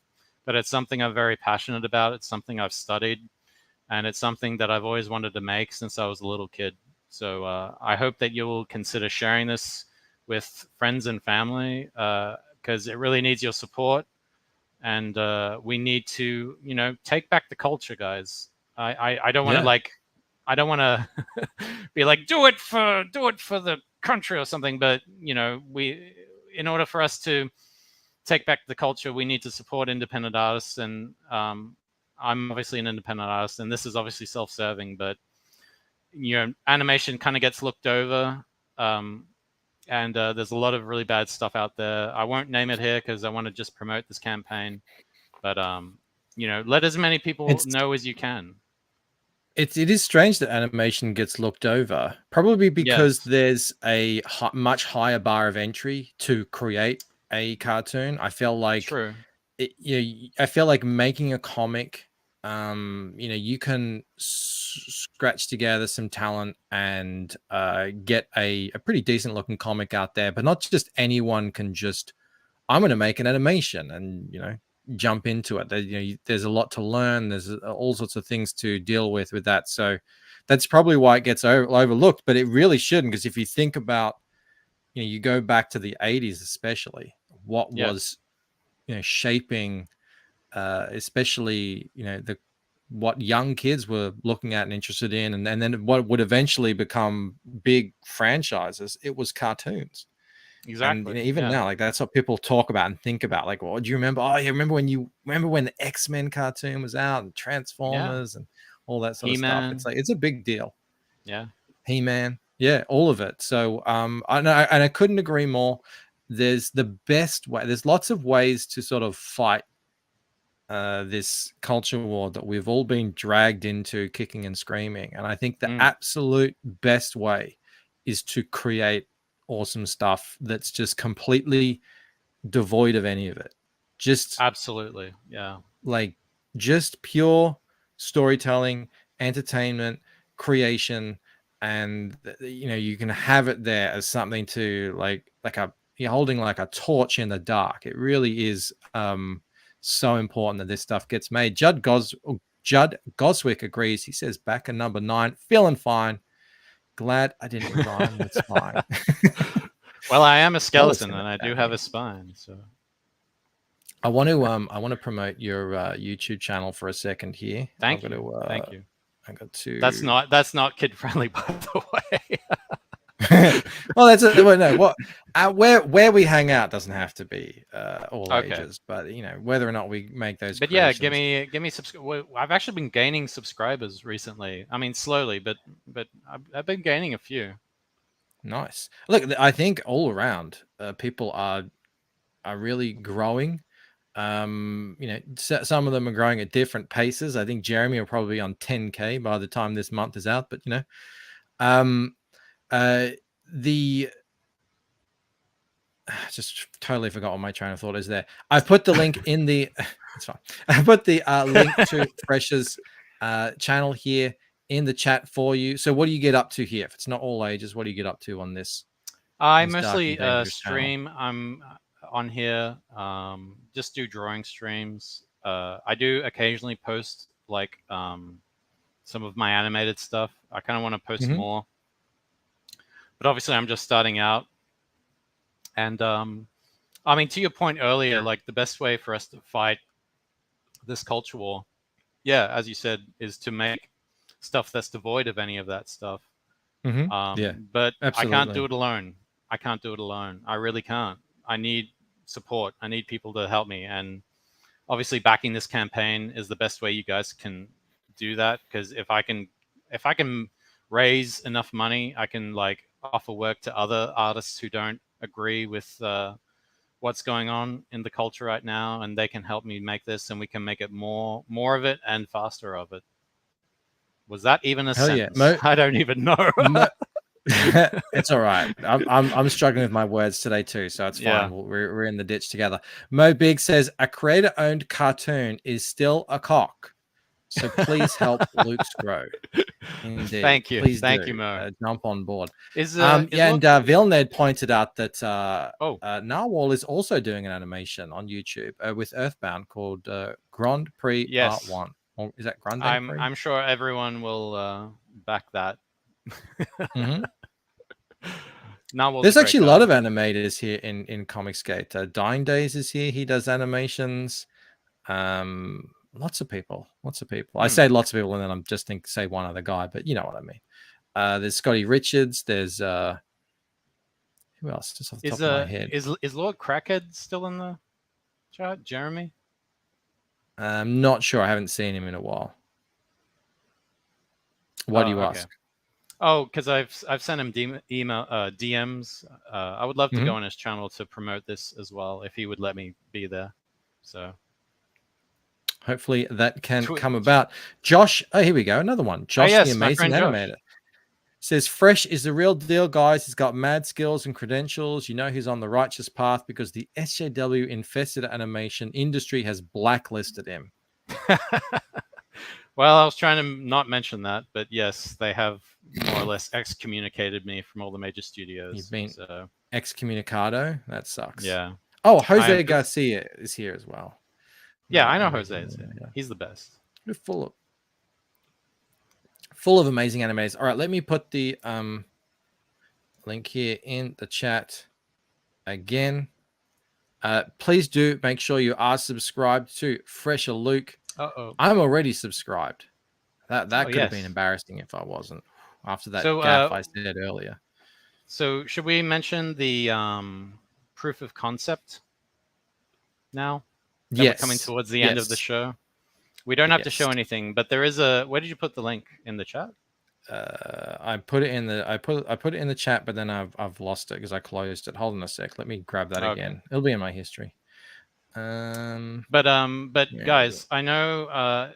but it's something I'm very passionate about. It's something I've studied, and it's something that I've always wanted to make since I was a little kid. So I hope that you'll consider sharing this with friends and family, because it really needs your support. And we need to, take back the culture, guys. I don't want to Yeah. I don't want to be like, do it for the country or something. But in order for us to take back the culture, we need to support independent artists. And I'm obviously an independent artist, and this is obviously self-serving, but animation kind of gets looked over. And there's a lot of really bad stuff out there. I won't name it here because I want to just promote this campaign. But let as many people know as you can. It is strange that animation gets looked over, probably because there's a much higher bar of entry to create a cartoon. I feel like True. I feel like making a comic, you can scratch together some talent and get a pretty decent looking comic out there, but not just anyone can just, I'm going to make an animation and, jump into it. There's a lot to learn. There's all sorts of things to deal with that. So that's probably why it gets overlooked, but it really shouldn't. Because if you think about, you go back to the 80s, especially what was, shaping, especially, what young kids were looking at and interested in, and then what would eventually become big franchises, it was cartoons. Exactly. And even now, like, that's what people talk about and think about. Like, well, do you remember? Oh, you remember when the X-Men cartoon was out, and Transformers and all that sort of stuff. It's like, it's a big deal. Yeah. He-Man. Yeah, all of it. So I know, and I couldn't agree more. There's the best way. There's lots of ways to sort of fight this culture war that we've all been dragged into, kicking and screaming. And I think the absolute best way is to create awesome stuff that's just completely devoid of any of it. Just absolutely, yeah. Like, just pure storytelling, entertainment, creation, and you can have it there as something to you're holding like a torch in the dark. It really is so important that this stuff gets made. Judd Goswick agrees. He says, back at number 9, feeling fine. Glad I didn't rhyme with spine. Well, I am a skeleton and I do have a spine, so I want to promote your YouTube channel for a second here. Thank you. Thank you. I got to. That's not kid friendly, by the way. Well, where we hang out doesn't have to be all ages, but whether or not we make those. But yeah, give me I've actually been gaining subscribers recently. I mean, slowly, but I've been gaining a few. Nice. Look, I think all around people are really growing. Some of them are growing at different paces. I think Jeremy will probably be on 10K by the time this month is out, but just totally forgot what my train of thought is there. I've put the link in the it's fine. I put the link to Fresh's channel here in the chat for you. So what do you get up to here? If it's not all ages, what do you get up to on this? I mostly stream. I'm on here, just do drawing streams. I do occasionally post like some of my animated stuff. I kind of want to post more, but obviously I'm just starting out. And I mean, to your point earlier, like the best way for us to fight this culture war, as you said, is to make stuff that's devoid of any of that stuff. But absolutely. I can't do it alone. I really can't. I need support. I need people to help me, and obviously backing this campaign is the best way you guys can do that, because if I can raise enough money, I can like offer work to other artists who don't agree with what's going on in the culture right now, and they can help me make this, and we can make it more of it and faster of it. Was that even a Hell yeah. sentence? I don't even know. It's all right. I'm struggling with my words today too, so it's fine. Yeah. We're in the ditch together. Mo Big says a creator-owned cartoon is still a cock, so please help Luke's grow. Indeed. Thank you. Please Thank do. you, Mo. Jump on board. And Vilned pointed out that Oh. Narwhal is also doing an animation on YouTube with Earthbound called Grand Prix Yes. Part 1. Or is that Grand Prix? I'm sure everyone will back that. Mhm. Narwhal's There's a great actually a guy. lot of animators here in Comicsgate. Dying Days is here. He does animations. Lots of people. I say lots of people, and then I'm just say one other guy, but you know what I mean. There's Scotty Richards. There's who else? Just off the top of my head. Is Lord Crackhead still in the chat? Jeremy? I'm not sure. I haven't seen him in a while. Why do you ask? Oh, because I've sent him DMs. I would love to go on his channel to promote this as well, if he would let me be there. So hopefully that can come about. Josh, here we go, another one. Josh, yes, the amazing animator, says Fresh is the real deal, guys. He's got mad skills and credentials. You know he's on the righteous path because the SJW infested animation industry has blacklisted him. Well, I was trying to not mention that, but yes, they have more or less excommunicated me from all the major studios. You've been excommunicado? That sucks. Yeah. Oh, Jose Garcia is here as well. Yeah, I know Jose is here. Yeah. He's the best. We're full of amazing animators. All right, let me put the link here in the chat again. Please do make sure you are subscribed to Fresher Luke. I'm already subscribed. That could have been embarrassing if I wasn't, after that gaffe I said earlier. So should we mention the proof of concept now? We're coming towards the end of the show. We don't have to show anything, but there is a. Where did you put the link in the chat? I put it in the I put it in the chat, but then I've lost it because I closed it. Hold on a sec. Let me grab that again. It'll be in my history. But guys, I know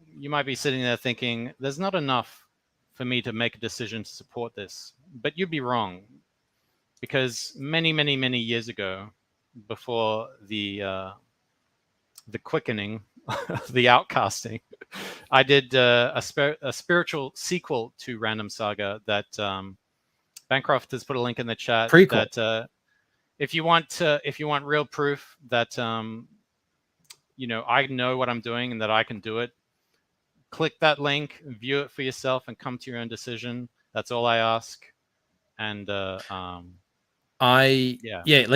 you might be sitting there thinking there's not enough for me to make a decision to support this, but you'd be wrong, because many years ago, before the quickening, the outcasting, I did a spiritual sequel to Random Saga that Bancroft has put a link in the chat. Prequel. That if you want real proof that you know, I know what I'm doing and that I can do it, click that link, view it for yourself, and come to your own decision. That's all I ask. And like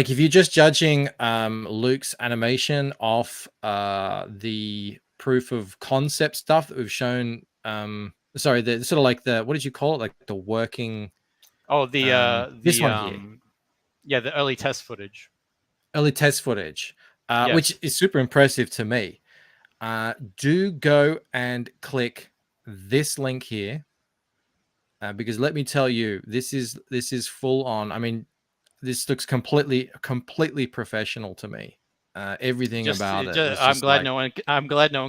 if you're just judging Luke's animation off the proof of concept stuff that we've shown, sorry, the sort of like the, what did you call it, like the working this one here. Yeah, the early test footage, which is super impressive to me. Do go and click this link here, because let me tell you, this is full on. I mean, this looks completely professional to me. Everything about it. I'm glad no one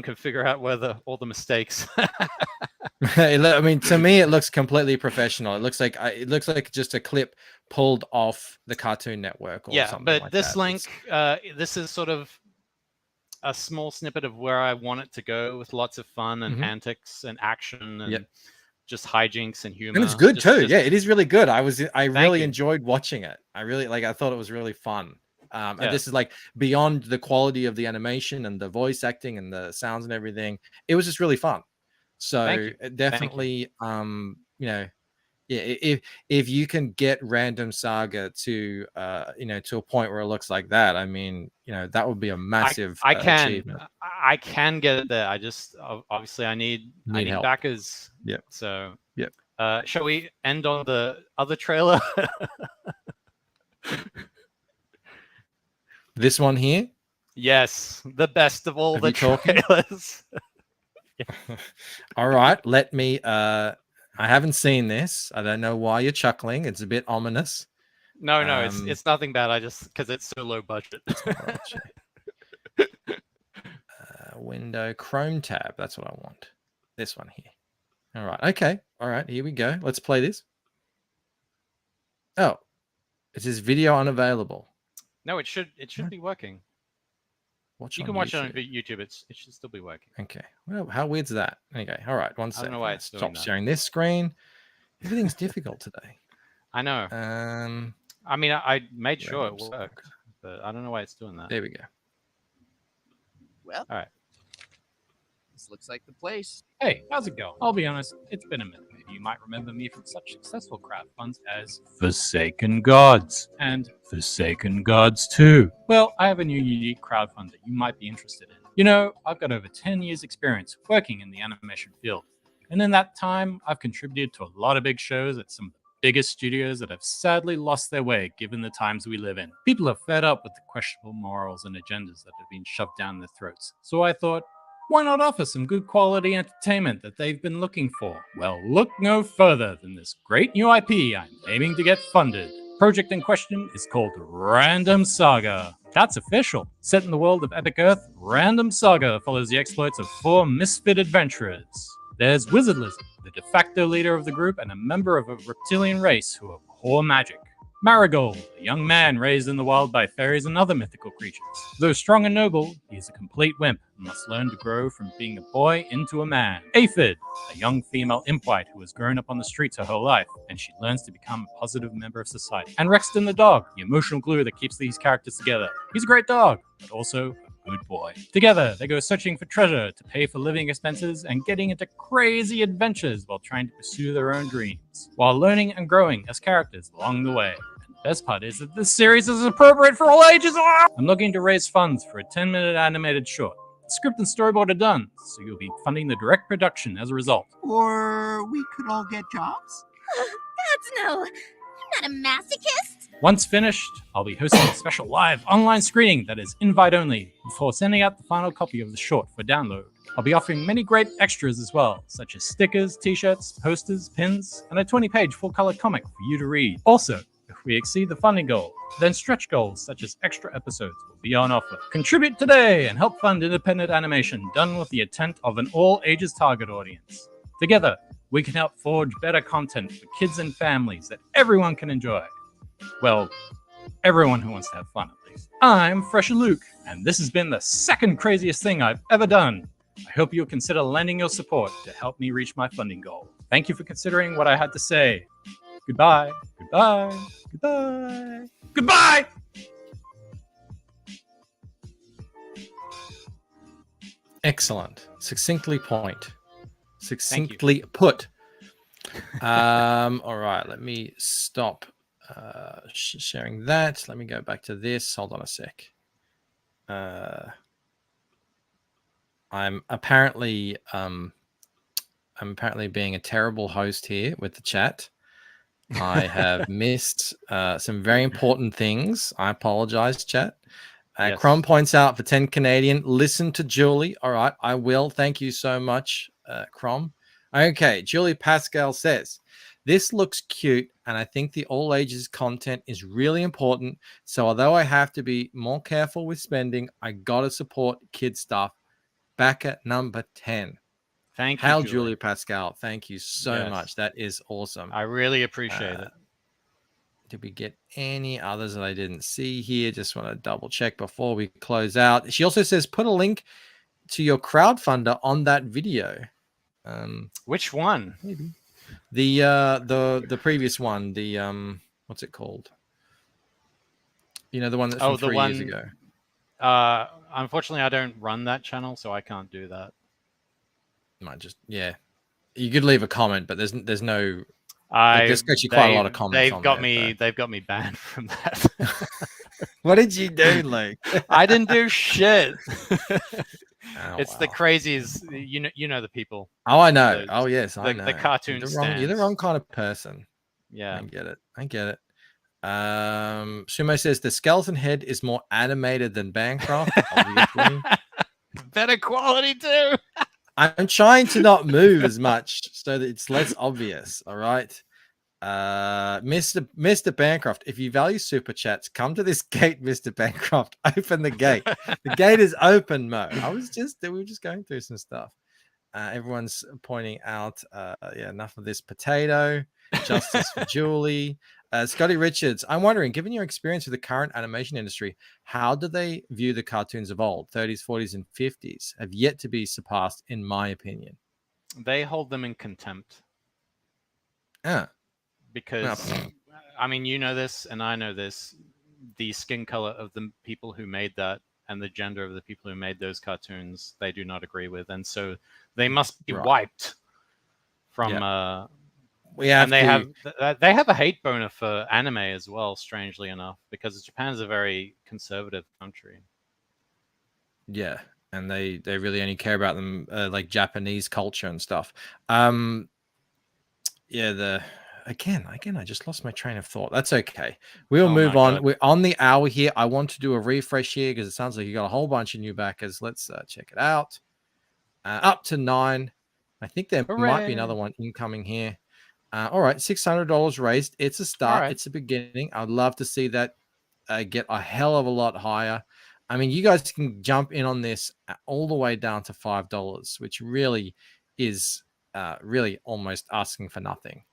can figure out where all the mistakes. I mean, to me, it looks completely professional. It looks like just a clip pulled off the Cartoon Network or something like that. But this link, this is sort of a small snippet of where I want it to go, with lots of fun and antics and action and just hijinks and humor. And it's good too. Yeah, it is really good. I really enjoyed watching it. I thought it was really fun. And this is like beyond the quality of the animation and the voice acting and the sounds and everything. It was just really fun. So definitely, you know, if you can get Random Saga to to a point where it looks like that, I mean, you know, that would be a massive achievement. I can get it there. I just obviously I need help. backers. Yep. So yep. Shall we end on the other trailer? This one here? Yes, the best of all the trailers. All right, let me I haven't seen this. I don't know why you're chuckling. It's a bit ominous. No, it's nothing bad. I just because it's so low budget. Window Chrome tab. That's what I want. This one here. All right. Okay. All right. Here we go. Let's play this. Oh, it says video unavailable. No, it should be working. Watch You on can watch YouTube. it on YouTube. It should still be working. Okay. Well, how weird's that? Okay. All right. One I second. don't know why it's doing Stop that. sharing this screen. Everything's difficult today. I know. I mean, I made sure it worked, but I don't know why it's doing that. There we go. Well, All right. this looks like the place. Hey, how's it going? I'll be honest, it's been a minute. Maybe you might remember me from such successful crowdfunds as Forsaken Gods and Forsaken Gods 2. Well, I have a new unique crowdfund that you might be interested in. You know, I've got over 10 years experience working in the animation field. And in that time, I've contributed to a lot of big shows at some of the biggest studios that have sadly lost their way given the times we live in. People are fed up with the questionable morals and agendas that have been shoved down their throats. So I thought, why not offer some good quality entertainment that they've been looking for? Well, look no further than this great new IP I'm aiming to get funded. Project in question is called Random Saga. That's official. Set in the world of Epic Earth, Random Saga follows the exploits of 4 misfit adventurers. There's Wizard Lizard, the de facto leader of the group and a member of a reptilian race who abhor magic. Marigold, a young man raised in the wild by fairies and other mythical creatures. Though strong and noble, he is a complete wimp and must learn to grow from being a boy into a man. Aphid, a young female impwite who has grown up on the streets her whole life, and she learns to become a positive member of society. And Rexton the dog, the emotional glue that keeps these characters together. He's a great dog, but also a good boy. Together, they go searching for treasure to pay for living expenses and getting into crazy adventures while trying to pursue their own dreams, while learning and growing as characters along the way. Best part is that this series is appropriate for all ages. I'm looking to raise funds for a 10-minute animated short. The script and storyboard are done, so you'll be funding the direct production as a result. Or we could all get jobs? I'm not a masochist. Once finished, I'll be hosting a special live online screening that is invite only before sending out the final copy of the short for download. I'll be offering many great extras as well, such as stickers, t-shirts, posters, pins, and a 20-page full-color comic for you to read. Also, if we exceed the funding goal, then stretch goals such as extra episodes will be on offer. Contribute today and help fund independent animation done with the intent of an all-ages target audience. Together, we can help forge better content for kids and families that everyone can enjoy. Well, everyone who wants to have fun at least. I'm Fresher Luke, and this has been the second craziest thing I've ever done. I hope you'll consider lending your support to help me reach my funding goal. Thank you for considering what I had to say. Goodbye, goodbye, goodbye, goodbye! Excellent. Succinctly put. All right, let me stop sharing that. Let me go back to this. Hold on a sec. I'm apparently being a terrible host here with the chat. I have missed some very important things. I apologize, chat. Yes. Crom points out for 10 Canadian, listen to Julie. All right, I will. Thank you so much, Crom. Okay, Julie Pascal says, this looks cute, and I think the all ages content is really important. So although I have to be more careful with spending, I got to support kid stuff. Back at number 10. Thank you, Hail, Julie Pascal. Thank you so Yes. much. That is awesome. I really appreciate it. Did we get any others that I didn't see here? Just want to double check before we close out. She also says, put a link to your crowdfunder on that video. Which one? Maybe the previous one. The what's it called? You know, the one that's from 3 years ago. Unfortunately, I don't run that channel, so I can't do that. Might just you could leave a comment, but there's no. There's actually quite a lot of comments. They've got me banned from that. What did you do, Luke? I didn't do shit. It's wow. the crazies. You know the people. Oh, I know. Yes, I know. The cartoon You're the wrong kind of person. Yeah, I get it. Sumo says the skeleton head is more animated than Bancroft. Obviously. Better quality too. I'm trying to not move as much so that it's less obvious. All right. Mr. Bancroft, if you value super chats, come to this gate, Mr. Bancroft. Open the gate. The gate is open, Mo. We were just going through some stuff. Everyone's pointing out, yeah, enough of this potato. Justice for Julie. Scotty Richards, I'm wondering, given your experience with the current animation industry, how do they view the cartoons of old, 30s, 40s, and 50s? Have yet to be surpassed, in my opinion. They hold them in contempt. Yeah. Because, I mean, you know this, and I know this. The skin color of the people who made that and the gender of the people who made those cartoons, they do not agree with. And so they must be wiped from... they have a hate boner for anime as well, strangely enough, because Japan is a very conservative country. Yeah, and they really only care about them like Japanese culture and stuff. Yeah, again, I just lost my train of thought. That's okay. We'll move on. We're on the hour here. I want to do a refresh here because it sounds like you got a whole bunch of new backers. Let's check it out. Up to 9. I think there might be another one incoming here. All right, $600 raised. It's a start. Right. It's a beginning. I'd love to see that get a hell of a lot higher. I mean, you guys can jump in on this all the way down to $5, which really is really almost asking for nothing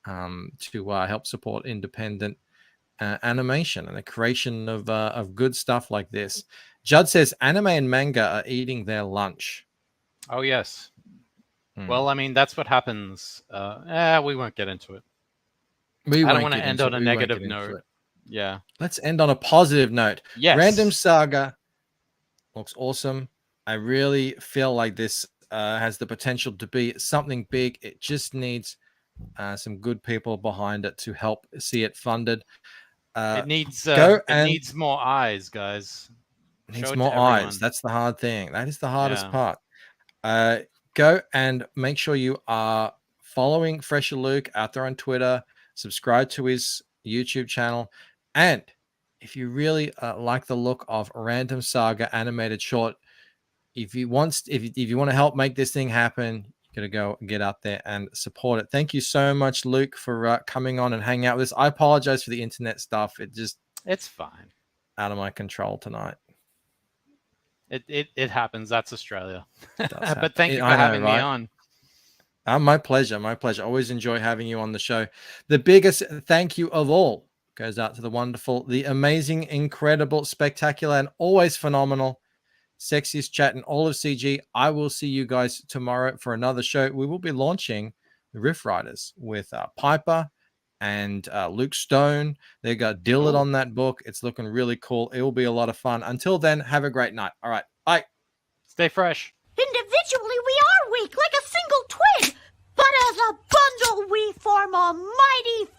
to help support independent animation and the creation of good stuff like this. Judd says anime and manga are eating their lunch. Oh, yes. Well, I mean, that's what happens. We won't get into it. I don't want to end on a negative note. Yeah. Let's end on a positive note. Yes. Random Saga looks awesome. I really feel like this has the potential to be something big. It just needs some good people behind it to help see it funded. It needs more eyes, guys. It needs more eyes. That's the hard thing. That is the hardest part. Go and make sure you are following Fresher Luke out there on Twitter. Subscribe to his YouTube channel. And if you really like the look of Random Saga animated short, if you want to help make this thing happen, you got to go get out there and support it. Thank you so much, Luke, for coming on and hanging out with us. I apologize for the internet stuff. It's fine. Out of my control tonight. It happens. That's Australia. But thank you for having me on. My pleasure. My pleasure. Always enjoy having you on the show. The biggest thank you of all goes out to the wonderful, the amazing, incredible, spectacular, and always phenomenal, sexiest chat in all of CG. I will see you guys tomorrow for another show. We will be launching the Riff Riders with Piper and Luke Stone. They got Dillard on that book. It's looking really cool. It will be a lot of fun. Until then, have a great night. All right, bye. Stay fresh. Individually, we are weak, like a single twig, but as a bundle, we form a mighty